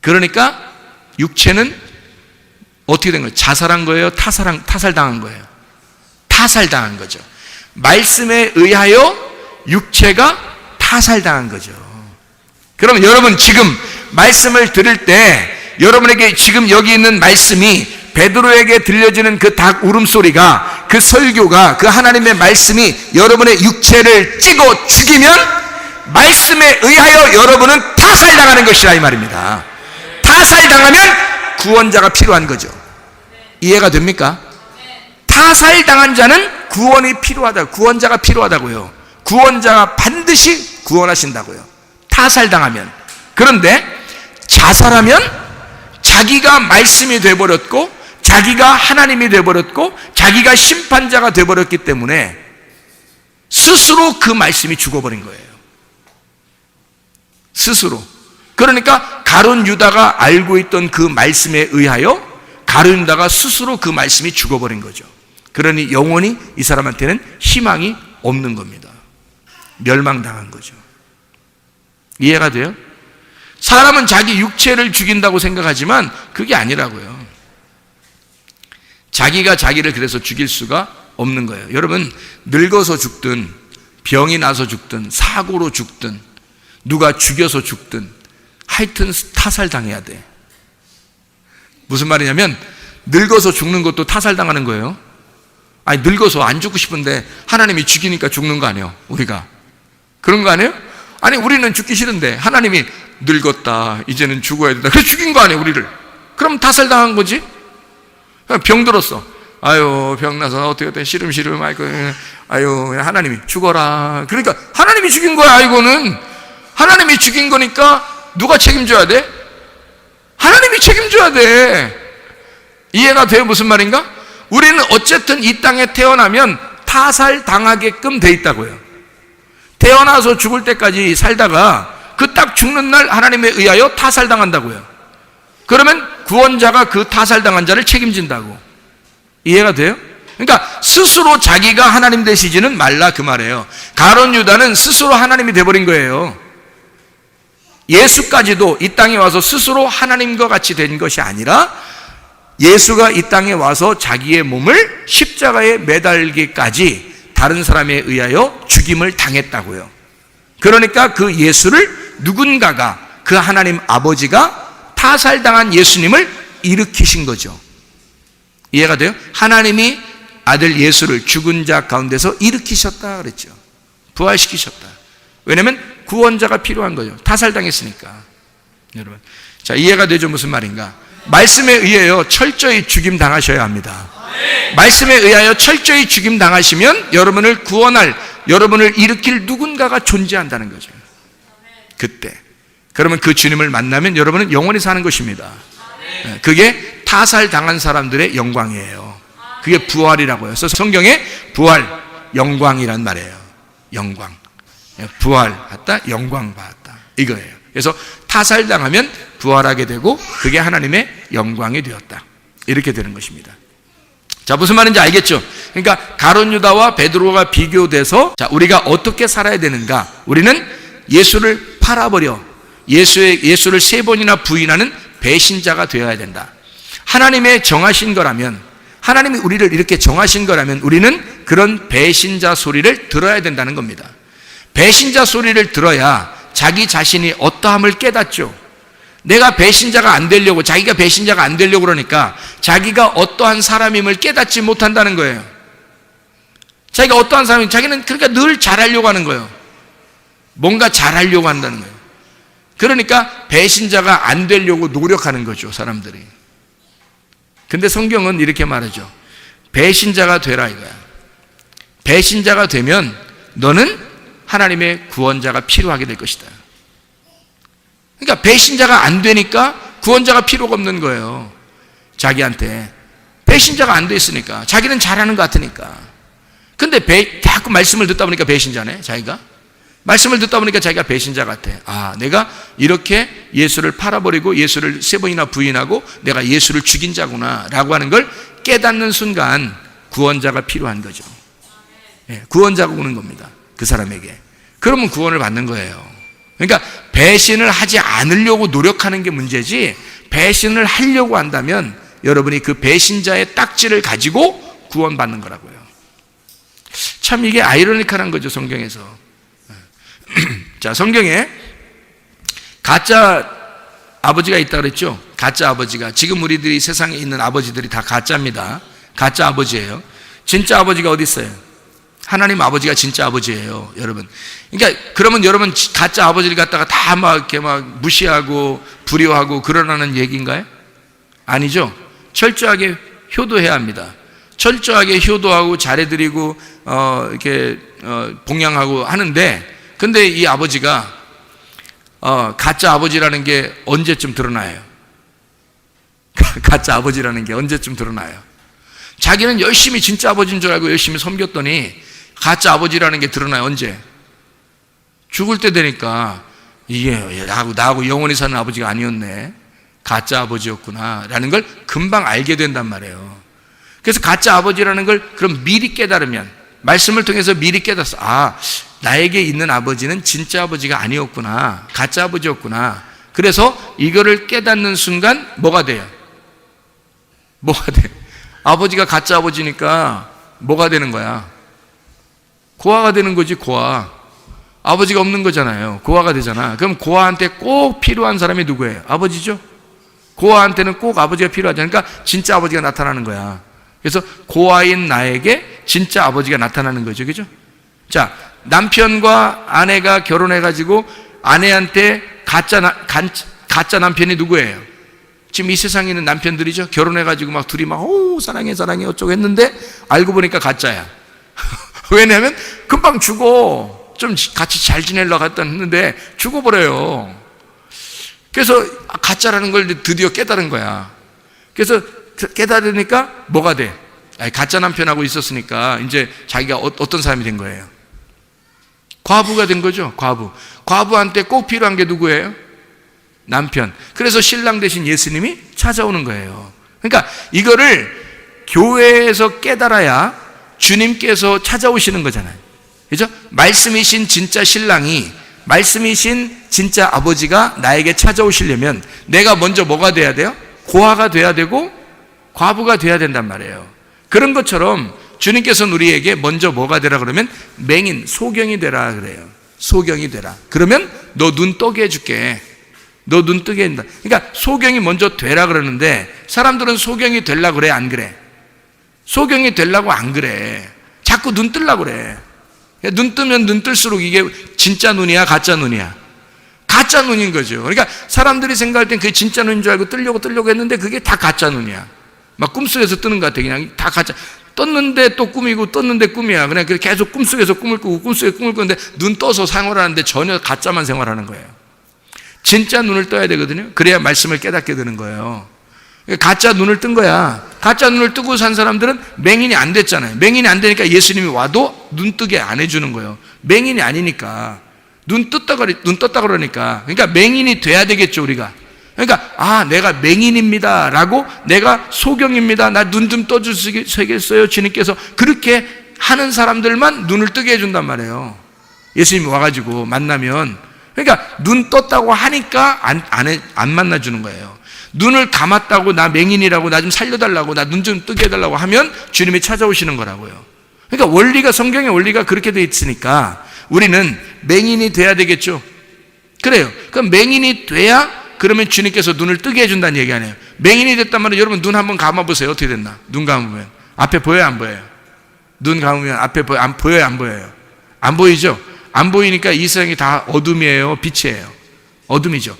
그러니까 육체는 어떻게 된 거예요? 자살한 거예요? 타살당한 거예요? 타살당한 거죠. 말씀에 의하여 육체가 타살당한 거죠. 그러면 여러분 지금 말씀을 들을 때 여러분에게 지금 여기 있는 말씀이 베드로에게 들려지는 그 닭 울음소리가 그 설교가 그 하나님의 말씀이 여러분의 육체를 찌고 죽이면 말씀에 의하여 여러분은 타살당하는 것이라 이 말입니다. 타살당하면 구원자가 필요한 거죠. 이해가 됩니까? 타살당한 자는 구원이 필요하다. 구원자가 필요하다고요. 구원자가 반드시 구원하신다고요. 타살당하면. 그런데 자살하면 자기가 말씀이 되어버렸고 자기가 하나님이 되어버렸고 자기가 심판자가 되어버렸기 때문에 스스로 그 말씀이 죽어버린 거예요. 스스로. 그러니까 가룟 유다가 알고 있던 그 말씀에 의하여 가룟 유다가 스스로 그 말씀이 죽어버린 거죠. 그러니 영원히 이 사람한테는 희망이 없는 겁니다. 멸망당한 거죠. 이해가 돼요? 사람은 자기 육체를 죽인다고 생각하지만 그게 아니라고요. 자기가 자기를 그래서 죽일 수가 없는 거예요. 여러분, 늙어서 죽든 병이 나서 죽든 사고로 죽든 누가 죽여서 죽든 하여튼 타살당해야 돼. 무슨 말이냐면 늙어서 죽는 것도 타살당하는 거예요. 아니 늙어서 안 죽고 싶은데 하나님이 죽이니까 죽는 거 아니에요? 우리가 그런 거 아니에요? 아니 우리는 죽기 싫은데 하나님이 늙었다 이제는 죽어야 된다 그래서 죽인 거 아니에요 우리를. 그럼 타살당한 거지. 병 들었어. 아유 병나서 어떻게 시름시름 아유 하나님이 죽어라. 그러니까 하나님이 죽인 거야. 이거는 하나님이 죽인 거니까 누가 책임져야 돼? 하나님이 책임져야 돼. 이해가 돼요? 무슨 말인가? 우리는 어쨌든 이 땅에 태어나면 타살당하게끔 돼 있다고요. 태어나서 죽을 때까지 살다가 그 딱 죽는 날 하나님에 의하여 타살당한다고요. 그러면 구원자가 그 타살당한 자를 책임진다고. 이해가 돼요? 그러니까 스스로 자기가 하나님 되시지는 말라 그 말이에요. 가룟 유다는 스스로 하나님이 돼버린 거예요. 예수까지도 이 땅에 와서 스스로 하나님과 같이 된 것이 아니라 예수가 이 땅에 와서 자기의 몸을 십자가에 매달기까지 다른 사람에 의하여 죽임을 당했다고요. 그러니까 그 예수를 누군가가, 그 하나님 아버지가 타살당한 예수님을 일으키신 거죠. 이해가 돼요? 하나님이 아들 예수를 죽은 자 가운데서 일으키셨다 그랬죠. 부활시키셨다. 왜냐하면 구원자가 필요한 거죠. 타살당했으니까. 여러분, 자, 이해가 되죠? 무슨 말인가? 말씀에 의하여 철저히 죽임 당하셔야 합니다. 말씀에 의하여 철저히 죽임 당하시면 여러분을 구원할, 여러분을 일으킬 누군가가 존재한다는 거죠. 그때. 그러면 그 주님을 만나면 여러분은 영원히 사는 것입니다. 그게 타살당한 사람들의 영광이에요. 그게 부활이라고요. 그래서 성경에 부활, 영광이란 말이에요. 영광. 부활했다, 영광 받았다. 이거예요. 그래서 타살당하면 부활하게 되고 그게 하나님의 영광이 되었다. 이렇게 되는 것입니다. 자, 무슨 말인지 알겠죠? 그러니까 가룟 유다와 베드로가 비교돼서 자, 우리가 어떻게 살아야 되는가? 우리는 예수를 팔아버려 예수를 3번이나 부인하는 배신자가 되어야 된다. 하나님의 정하신 거라면, 하나님이 우리를 이렇게 정하신 거라면 우리는 그런 배신자 소리를 들어야 된다는 겁니다. 배신자 소리를 들어야 자기 자신이 어떠함을 깨닫죠. 내가 배신자가 안 되려고, 자기가 배신자가 안 되려고 그러니까 자기가 어떠한 사람임을 깨닫지 못한다는 거예요. 자기가 어떠한 사람인지, 자기는 그러니까 늘 잘하려고 하는 거예요. 뭔가 잘하려고 한다는 거예요. 그러니까 배신자가 안 되려고 노력하는 거죠, 사람들이. 근데 성경은 이렇게 말하죠. 배신자가 되라 이거야. 배신자가 되면 너는 하나님의 구원자가 필요하게 될 것이다. 그러니까 배신자가 안 되니까 구원자가 필요가 없는 거예요. 자기한테. 배신자가 안 돼 있으니까. 자기는 잘하는 것 같으니까. 근데 자꾸 말씀을 듣다 보니까 배신자네, 자기가. 말씀을 듣다 보니까 자기가 배신자 같아. 아, 내가 이렇게 예수를 팔아버리고 예수를 3번이나 부인하고 내가 예수를 죽인 자구나 라고 하는 걸 깨닫는 순간 구원자가 필요한 거죠. 예, 구원자가 오는 겁니다, 그 사람에게. 그러면 구원을 받는 거예요. 그러니까 배신을 하지 않으려고 노력하는 게 문제지, 배신을 하려고 한다면 여러분이 그 배신자의 딱지를 가지고 구원받는 거라고요. 참 이게 아이러니컬한 거죠, 성경에서. 자, 성경에 가짜 아버지가 있다 그랬죠? 가짜 아버지가. 지금 우리들이 세상에 있는 아버지들이 다 가짜입니다. 가짜 아버지예요. 진짜 아버지가 어디 있어요? 하나님 아버지가 진짜 아버지예요, 여러분. 그러니까 그러면 여러분 가짜 아버지를 갖다가 다 막 이렇게 막 무시하고 불효하고 그러라는 얘기인가요? 아니죠. 철저하게 효도해야 합니다. 철저하게 효도하고 잘해드리고 이렇게 봉양하고 하는데, 근데 이 아버지가 가짜 아버지라는 게 언제쯤 드러나요? 가짜 아버지라는 게 언제쯤 드러나요? 자기는 열심히 진짜 아버지인 줄 알고 열심히 섬겼더니 가짜 아버지라는 게 드러나요. 언제? 죽을 때 되니까 이게 나하고 영원히 사는 아버지가 아니었네, 가짜 아버지였구나 라는 걸 금방 알게 된단 말이에요. 그래서 가짜 아버지라는 걸 그럼 미리 깨달으면, 말씀을 통해서 미리 깨닫어, 아, 나에게 있는 아버지는 진짜 아버지가 아니었구나, 가짜 아버지였구나. 그래서 이거를 깨닫는 순간 뭐가 돼요? 뭐가 돼? 아버지가 가짜 아버지니까 뭐가 되는 거야? 고아가 되는 거지, 고아. 아버지가 없는 거잖아요. 고아가 되잖아. 그럼 고아한테 꼭 필요한 사람이 누구예요? 아버지죠? 고아한테는 꼭 아버지가 필요하지. 그러니까 진짜 아버지가 나타나는 거야. 그래서 고아인 나에게 진짜 아버지가 나타나는 거죠. 그죠? 자, 남편과 아내가 결혼해가지고 아내한테 가짜 남편이 누구예요? 지금 이 세상에 있는 남편들이죠. 결혼해가지고 막 둘이 막 사랑해 사랑해 어쩌고 했는데 알고 보니까 가짜야. 왜냐하면 금방 죽어. 좀 같이 잘 지내려고 했는데 죽어버려요. 그래서 가짜라는 걸 드디어 깨달은 거야. 그래서 깨달으니까 뭐가 돼? 가짜 남편하고 있었으니까 이제 자기가 어떤 사람이 된 거예요? 과부가 된 거죠. 과부한테 꼭 필요한 게 누구예요? 남편. 그래서 신랑 대신 예수님이 찾아오는 거예요. 그러니까 이거를 교회에서 깨달아야 주님께서 찾아오시는 거잖아요. 그죠? 말씀이신 진짜 신랑이, 말씀이신 진짜 아버지가 나에게 찾아오시려면 내가 먼저 뭐가 돼야 돼요? 고아가 돼야 되고 과부가 돼야 된단 말이에요. 그런 것처럼 주님께서는 우리에게 먼저 뭐가 되라 그러면 맹인, 소경이 되라 그래요. 소경이 되라. 그러면 너 눈 뜨게 해줄게. 너 눈 뜨게 한다. 그러니까 소경이 먼저 되라 그러는데 사람들은 소경이 되려고 그래, 안 그래? 소경이 되려고 안 그래. 자꾸 눈 뜨려고 그래. 눈 뜨면 눈 뜰수록 이게 진짜 눈이야, 가짜 눈이야? 가짜 눈인 거죠. 그러니까 사람들이 생각할 땐 그게 진짜 눈인 줄 알고 뜨려고 했는데 그게 다 가짜 눈이야. 막 꿈속에서 뜨는 것 같아. 그냥 다 가짜. 떴는데 또 꿈이고 떴는데 꿈이야. 그냥 계속 꿈속에서 꿈을 꾸고 꿈속에 꿈을 꾸는데 눈 떠서 생활하는데 전혀 가짜만 생활하는 거예요. 진짜 눈을 떠야 되거든요. 그래야 말씀을 깨닫게 되는 거예요. 가짜 눈을 뜬 거야. 가짜 눈을 뜨고 산 사람들은 맹인이 안 됐잖아요. 맹인이 안 되니까 예수님이 와도 눈 뜨게 안 해주는 거예요. 맹인이 아니니까. 눈 떴다 그러니까. 그러니까 맹인이 돼야 되겠죠, 우리가. 그러니까 내가 맹인입니다 라고, 내가 소경입니다, 나 눈 좀 떠주시겠어요 주님께서, 그렇게 하는 사람들만 눈을 뜨게 해준단 말이에요. 예수님이 와가지고 만나면. 그러니까 눈 떴다고 하니까 안 만나주는 거예요. 눈을 감았다고, 나 맹인이라고, 나 좀 살려달라고, 나 눈 좀 뜨게 해달라고 하면 주님이 찾아오시는 거라고요. 그러니까 원리가, 성경의 원리가 그렇게 돼 있으니까 우리는 맹인이 돼야 되겠죠. 그래요. 그럼 맹인이 돼야 그러면 주님께서 눈을 뜨게 해준다는 얘기 아니에요. 맹인이 됐단 말이에요. 여러분 눈 한번 감아보세요. 어떻게 됐나? 눈 감으면 앞에 보여요, 안 보여요? 눈 감으면 앞에 보여요, 안 보여요? 안 보이죠? 안 보이니까 이 세상이 다 어둠이에요, 빛이에요? 어둠이죠.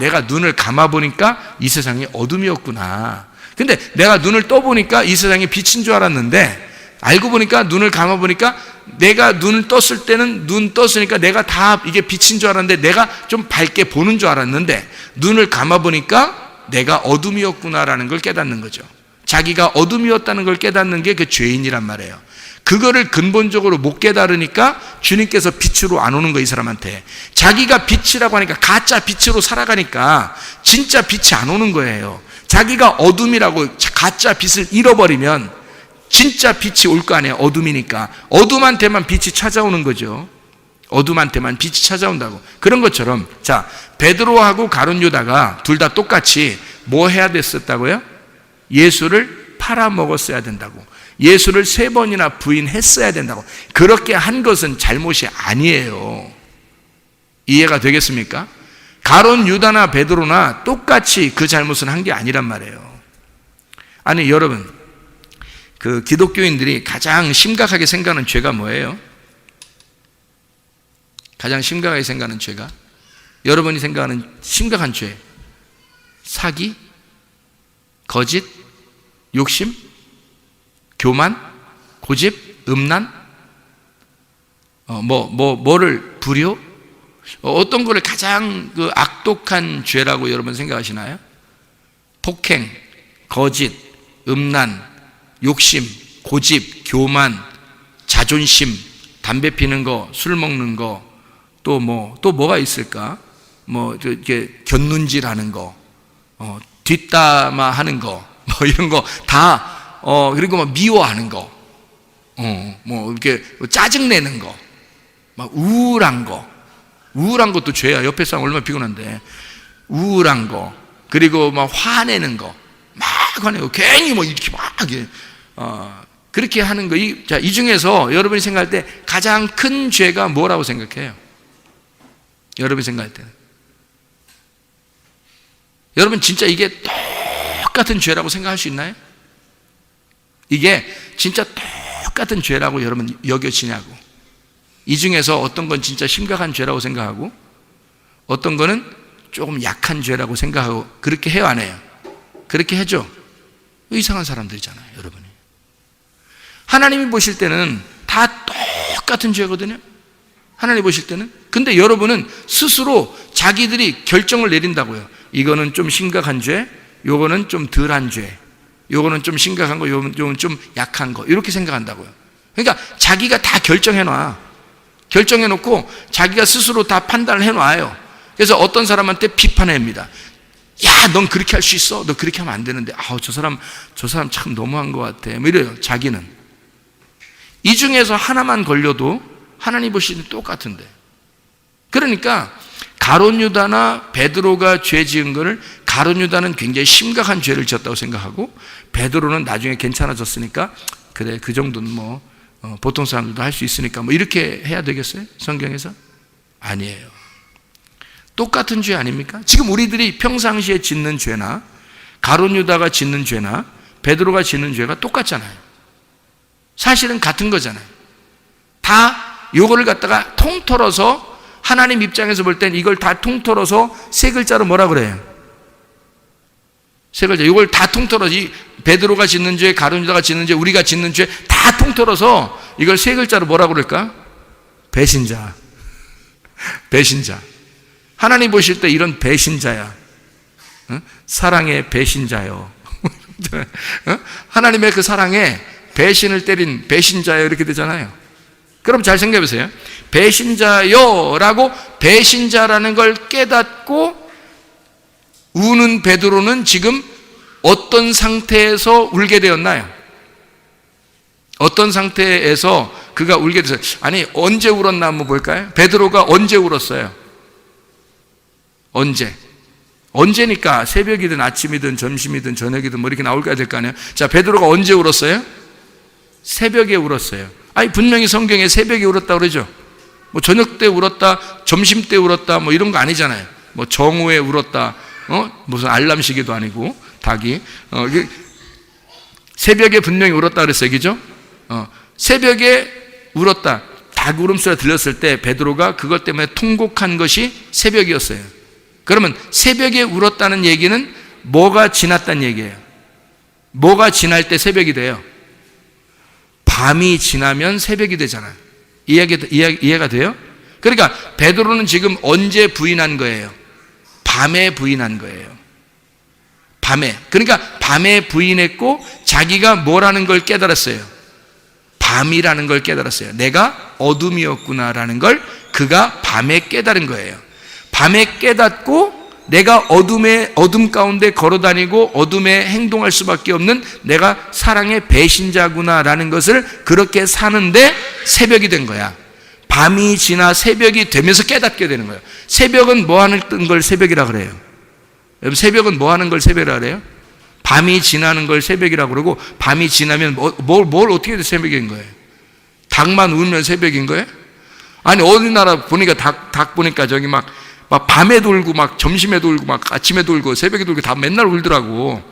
내가 눈을 감아보니까 이 세상이 어둠이었구나. 근데 내가 눈을 떠보니까 이 세상이 빛인 줄 알았는데, 알고 보니까 눈을 감아보니까 내가 눈을 떴을 때는 눈 떴으니까 내가 다 이게 빛인 줄 알았는데, 내가 좀 밝게 보는 줄 알았는데 눈을 감아보니까 내가 어둠이었구나라는 걸 깨닫는 거죠. 자기가 어둠이었다는 걸 깨닫는 게 그 죄인이란 말이에요. 그거를 근본적으로 못 깨달으니까 주님께서 빛으로 안 오는 거예요, 이 사람한테. 자기가 빛이라고 하니까 가짜 빛으로 살아가니까 진짜 빛이 안 오는 거예요. 자기가 어둠이라고 가짜 빛을 잃어버리면 진짜 빛이 올 거 아니에요. 어둠이니까. 어둠한테만 빛이 찾아오는 거죠. 어둠한테만 빛이 찾아온다고. 그런 것처럼, 자, 베드로하고 가룟 유다가 둘 다 똑같이 뭐 해야 됐었다고요? 예수를 팔아먹었어야 된다고. 예수를 3번이나 부인했어야 된다고. 그렇게 한 것은 잘못이 아니에요. 이해가 되겠습니까? 가룟 유다나 베드로나 똑같이 그 잘못은 한 게 아니란 말이에요. 아니, 여러분, 그 기독교인들이 가장 심각하게 생각하는 죄가 뭐예요? 가장 심각하게 생각하는 죄가, 여러분이 생각하는 심각한 죄, 사기, 거짓, 욕심, 교만, 고집, 음란, 뭐를 불효, 어떤 거를 가장 그 악독한 죄라고 여러분 생각하시나요? 폭행, 거짓, 음란, 욕심, 고집, 교만, 자존심, 담배 피는 거, 술 먹는 거, 또 뭐가 있을까? 이렇게 곁눈질하는 거, 뒷담화 하는 거, 이런 거 다, 그리고 미워하는 거, 이렇게 짜증내는 거, 우울한 것도 죄야. 옆에 사람 얼마나 피곤한데. 우울한 거, 그리고 화내는 거, 막 화내고, 괜히 이렇게 그렇게 하는 거. 이 중에서 여러분이 생각할 때 가장 큰 죄가 뭐라고 생각해요? 여러분이 생각할 때는. 여러분 진짜 이게 똑같은 죄라고 생각할 수 있나요? 이게 진짜 똑같은 죄라고 여러분 여겨지냐고. 이 중에서 어떤 건 진짜 심각한 죄라고 생각하고 어떤 거는 조금 약한 죄라고 생각하고 그렇게 해요, 안 해요? 그렇게 해줘. 이상한 사람들이잖아요, 여러분이. 하나님이 보실 때는 다 똑같은 죄거든요. 하나님 보실 때는. 근데 여러분은 스스로 자기들이 결정을 내린다고요. 이거는 좀 심각한 죄, 요거는 좀 덜한 죄, 요거는 좀 심각한 거, 요거는 좀 약한 거, 이렇게 생각한다고요. 그러니까 자기가 다 결정해놔. 결정해놓고 자기가 스스로 다 판단을 해놔요. 그래서 어떤 사람한테 비판합니다. 야, 넌 그렇게 할 수 있어? 너 그렇게 하면 안 되는데. 저 사람 참 너무한 것 같아. 뭐 이래요, 자기는. 이 중에서 하나만 걸려도 하나님 보시는 똑같은데. 그러니까 가룟 유다나 베드로가 죄 지은 거를 가룟 유다는 굉장히 심각한 죄를 지었다고 생각하고 베드로는 나중에 괜찮아졌으니까 그래, 그 정도는 뭐 보통 사람들도 할 수 있으니까 뭐 이렇게 해야 되겠어요? 성경에서? 아니에요. 똑같은 죄 아닙니까? 지금 우리들이 평상시에 짓는 죄나 가룟 유다가 짓는 죄나 베드로가 짓는 죄가 똑같잖아요. 사실은 같은 거잖아요. 다 요거를 갖다가 통틀어서 하나님 입장에서 볼 땐 이걸 다 통틀어서 세 글자로 뭐라 그래요? 세 글자. 이걸 다 통틀어서 이 베드로가 짓는 죄, 가룟 유다가 짓는 죄, 우리가 짓는 죄 다 통틀어서 이걸 세 글자로 뭐라 그럴까? 배신자. 배신자. 하나님 보실 때 이런 배신자야. 사랑의 배신자요. 하나님의 그 사랑에 배신을 때린 배신자요 이렇게 되잖아요. 그럼 잘 생각해 보세요. 배신자요라고 배신자라는 걸 깨닫고 우는 베드로는 지금 어떤 상태에서 울게 되었나요? 어떤 상태에서 그가 울게 됐어요? 아니, 언제 울었나 한번 볼까요? 베드로가 언제 울었어요? 언제니까 새벽이든 아침이든 점심이든 저녁이든 뭐 이렇게 나올까 될 거 아니에요? 자, 베드로가 언제 울었어요? 새벽에 울었어요. 아니, 분명히 성경에 새벽에 울었다 그러죠. 뭐 저녁 때 울었다, 점심 때 울었다, 뭐 이런 거 아니잖아요. 뭐 정오에 울었다, 무슨 알람 시계도 아니고 닭이 새벽에 분명히 울었다 그랬어요, 그죠? 새벽에 울었다. 닭 울음소리가 들렸을 때 베드로가 그것 때문에 통곡한 것이 새벽이었어요. 그러면 새벽에 울었다는 얘기는 뭐가 지났다는 얘기예요? 뭐가 지날 때 새벽이 돼요? 밤이 지나면 새벽이 되잖아요. 이해가 돼요? 그러니까 베드로는 지금 언제 부인한 거예요? 밤에 부인한 거예요. 밤에. 그러니까 밤에 부인했고 자기가 뭐라는 걸 깨달았어요? 밤이라는 걸 깨달았어요. 내가 어둠이었구나라는 걸 그가 밤에 깨달은 거예요. 밤에 깨닫고 내가 어둠 가운데 걸어다니고 어둠에 행동할 수밖에 없는 내가 사랑의 배신자구나라는 것을 그렇게 사는데 새벽이 된 거야. 밤이 지나 새벽이 되면서 깨닫게 되는 거예요. 새벽은 뭐 하는 걸 새벽이라 그래요? 여러분, 새벽은 뭐 하는 걸 새벽이라 그래요? 밤이 지나는 걸 새벽이라고 그러고 밤이 지나면 뭘 어떻게 해도 새벽인 거예요? 닭만 울면 새벽인 거예요? 아니, 어느 나라 보니까 닭 보니까 저기 막 밤에도 울고 막 점심에도 울고 막 아침에도 울고 새벽에도 울고 다 맨날 울더라고.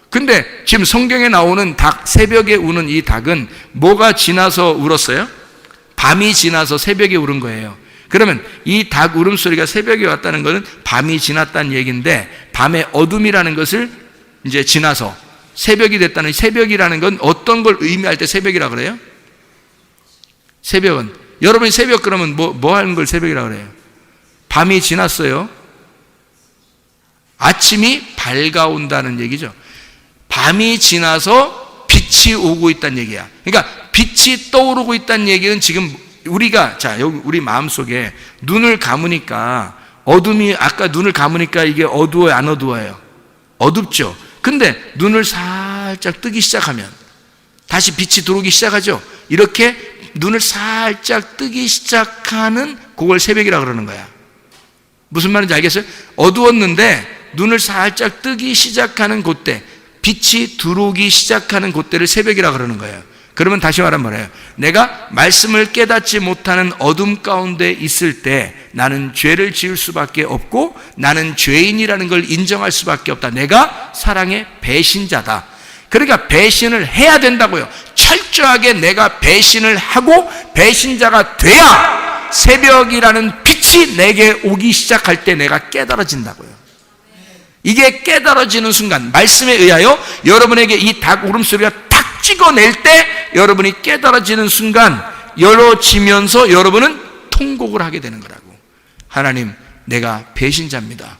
근데 지금 성경에 나오는 닭, 새벽에 우는 이 닭은 뭐가 지나서 울었어요? 밤이 지나서 새벽에 울은 거예요. 그러면 이 닭 울음소리가 새벽에 왔다는 것은 밤이 지났다는 얘기인데 밤의 어둠이라는 것을 이제 지나서 새벽이 됐다는, 새벽이라는 건 어떤 걸 의미할 때 새벽이라 그래요? 새벽은, 여러분이 새벽 그러면 뭐 하는 걸 새벽이라 그래요? 밤이 지났어요. 아침이 밝아온다는 얘기죠. 밤이 지나서 빛이 오고 있다는 얘기야. 그러니까 빛이 떠오르고 있다는 얘기는 지금 우리가, 자, 여기 우리 마음속에 눈을 감으니까 어둠이, 아까 눈을 감으니까 이게 어두워요, 안 어두워요? 어둡죠. 근데 눈을 살짝 뜨기 시작하면 다시 빛이 들어오기 시작하죠. 이렇게 눈을 살짝 뜨기 시작하는 그걸 새벽이라 그러는 거야. 무슨 말인지 알겠어요? 어두웠는데 눈을 살짝 뜨기 시작하는 그때, 빛이 들어오기 시작하는 그때를 새벽이라 그러는 거예요. 그러면 다시 말하면 뭐래요? 내가 말씀을 깨닫지 못하는 어둠 가운데 있을 때 나는 죄를 지을 수밖에 없고 나는 죄인이라는 걸 인정할 수밖에 없다. 내가 사랑의 배신자다. 그러니까 배신을 해야 된다고요. 철저하게 내가 배신을 하고 배신자가 돼야 새벽이라는 빛이 내게 오기 시작할 때 내가 깨달아진다고요. 이게 깨달아지는 순간, 말씀에 의하여 여러분에게 이 닭 울음소리가 탁 찍어낼 때 여러분이 깨달아지는 순간 열어지면서 여러분은 통곡을 하게 되는 거라고. 하나님, 내가 배신자입니다.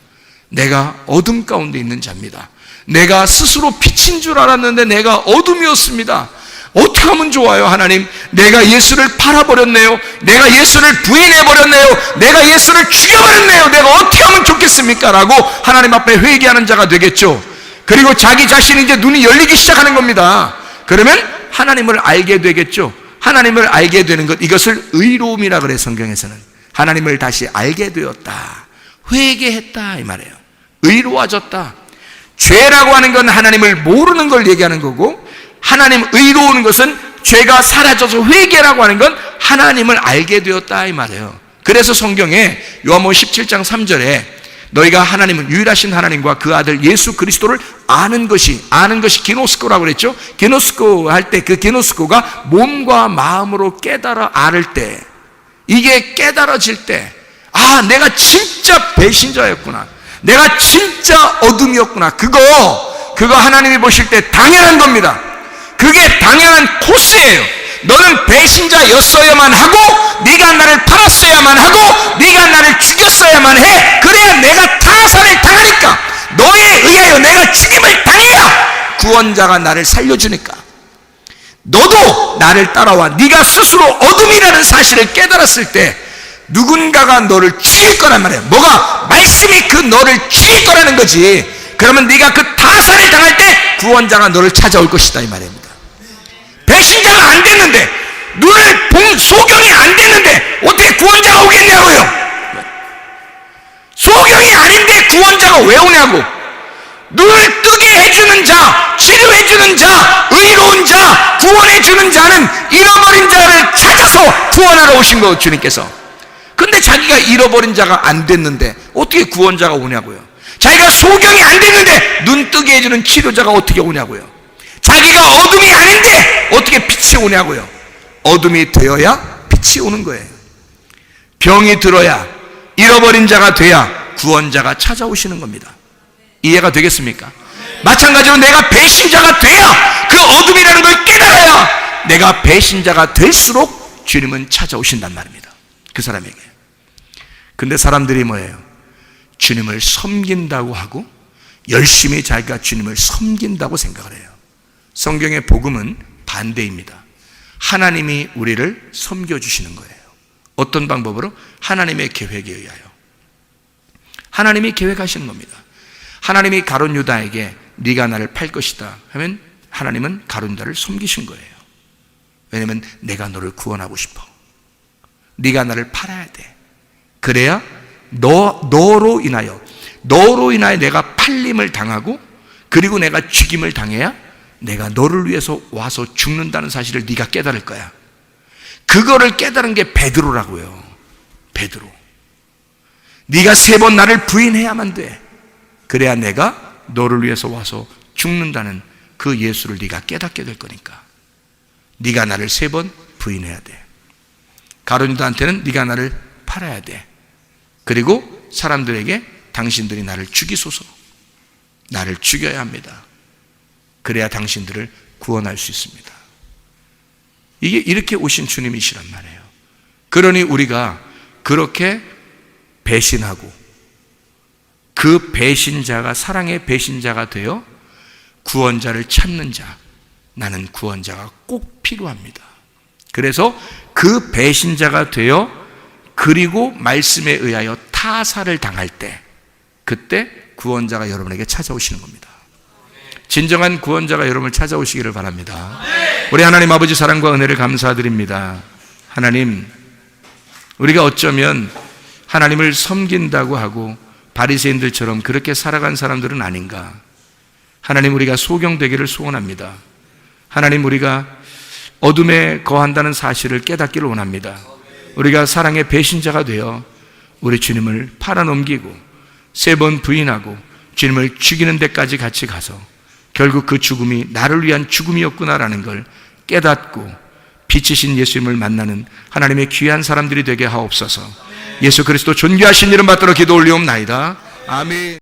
내가 어둠 가운데 있는 자입니다. 내가 스스로 빛인 줄 알았는데 내가 어둠이었습니다. 어떻게 하면 좋아요? 하나님, 내가 예수를 팔아버렸네요. 내가 예수를 부인해버렸네요. 내가 예수를 죽여버렸네요. 내가 어떻게 하면 좋겠습니까? 라고 하나님 앞에 회개하는 자가 되겠죠. 그리고 자기 자신이 이제 눈이 열리기 시작하는 겁니다. 그러면 하나님을 알게 되겠죠. 하나님을 알게 되는 것, 이것을 의로움이라 그래. 성경에서는 하나님을 다시 알게 되었다, 회개했다 이 말이에요. 의로워졌다. 죄라고 하는 건 하나님을 모르는 걸 얘기하는 거고, 하나님 의로운 것은 죄가 사라져서 회개라고 하는 건 하나님을 알게 되었다 이 말이에요. 그래서 성경에 요한복음 17장 3절에 너희가 하나님은 유일하신 하나님과 그 아들 예수 그리스도를 아는 것이 기노스코라고 그랬죠. 기노스코 할 때 그 기노스코가 몸과 마음으로 깨달아 알을 때, 이게 깨달아질 때, 아, 내가 진짜 배신자였구나, 내가 진짜 어둠이었구나, 그거 하나님이 보실 때 당연한 겁니다. 그게 당연한 코스예요. 너는 배신자였어야만 하고, 네가 나를 팔았어야만 하고, 네가 나를 죽였어야만 해. 그래야 내가 타살을 당하니까, 너에 의하여 내가 죽임을 당해야 구원자가 나를 살려주니까. 너도 나를 따라와. 네가 스스로 어둠이라는 사실을 깨달았을 때 누군가가 너를 죽일 거란 말이에요. 뭐가? 말씀이 그 너를 죽일 거라는 거지. 그러면 네가 그 타살을 당할 때 구원자가 너를 찾아올 것이다 이 말입니다. 배신자가 안 됐는데, 눈을 본 소경이 안 됐는데 어떻게 구원자가 오겠냐고요. 소경이 아닌데 구원자가 왜 오냐고. 눈을 뜨게 해주는 자, 치료해주는 자, 의로운 자, 구원해주는 자는 잃어버린 자를 찾아서 구원하러 오신 거예요, 주님께서. 근데 자기가 잃어버린 자가 안 됐는데 어떻게 구원자가 오냐고요. 자기가 소경이 안 됐는데 눈 뜨게 해주는 치료자가 어떻게 오냐고요. 자기가 어둠이 아닌데 어떻게 빛이 오냐고요. 어둠이 되어야 빛이 오는 거예요. 병이 들어야, 잃어버린 자가 돼야 구원자가 찾아오시는 겁니다. 이해가 되겠습니까? 마찬가지로 내가 배신자가 돼야, 그 어둠이라는 걸 깨달아야 내가 배신자가 될수록 주님은 찾아오신단 말입니다, 그 사람에게. 근데 사람들이 뭐예요? 주님을 섬긴다고 하고 열심히 자기가 주님을 섬긴다고 생각을 해요. 성경의 복음은 반대입니다. 하나님이 우리를 섬겨주시는 거예요. 어떤 방법으로? 하나님의 계획에 의하여. 하나님이 계획하시는 겁니다. 하나님이 가룟 유다에게 네가 나를 팔 것이다 하면 하나님은 가룟 유다를 섬기신 거예요. 왜냐하면 내가 너를 구원하고 싶어. 네가 나를 팔아야 돼. 그래야 너로 인하여 내가 팔림을 당하고, 그리고 내가 죽임을 당해야 내가 너를 위해서 와서 죽는다는 사실을 네가 깨달을 거야. 그거를 깨달은 게 베드로라고요. 베드로. 네가 3번 나를 부인해야만 돼. 그래야 내가 너를 위해서 와서 죽는다는 그 예수를 네가 깨닫게 될 거니까. 네가 나를 3번 부인해야 돼. 가룟 유다한테는 네가 나를 팔아야 돼. 그리고 사람들에게 당신들이 나를 죽이소서, 나를 죽여야 합니다. 그래야 당신들을 구원할 수 있습니다. 이게 이렇게 오신 주님이시란 말이에요. 그러니 우리가 그렇게 배신하고 그 배신자가 사랑의 배신자가 되어 구원자를 찾는 자, 나는 구원자가 꼭 필요합니다. 그래서 그 배신자가 되어 그리고 말씀에 의하여 타살을 당할 때, 그때 구원자가 여러분에게 찾아오시는 겁니다. 진정한 구원자가 여러분을 찾아오시기를 바랍니다. 우리 하나님 아버지 사랑과 은혜를 감사드립니다. 하나님, 우리가 어쩌면 하나님을 섬긴다고 하고 바리새인들처럼 그렇게 살아간 사람들은 아닌가. 하나님, 우리가 소경되기를 소원합니다. 하나님, 우리가 어둠에 거한다는 사실을 깨닫기를 원합니다. 우리가 사랑의 배신자가 되어 우리 주님을 팔아넘기고 3번 부인하고 주님을 죽이는 데까지 같이 가서 결국 그 죽음이 나를 위한 죽음이었구나라는 걸 깨닫고 빛이신 예수님을 만나는 하나님의 귀한 사람들이 되게 하옵소서. 예수 그리스도 존귀하신 이름 받들어 기도 올리옵나이다. 아멘.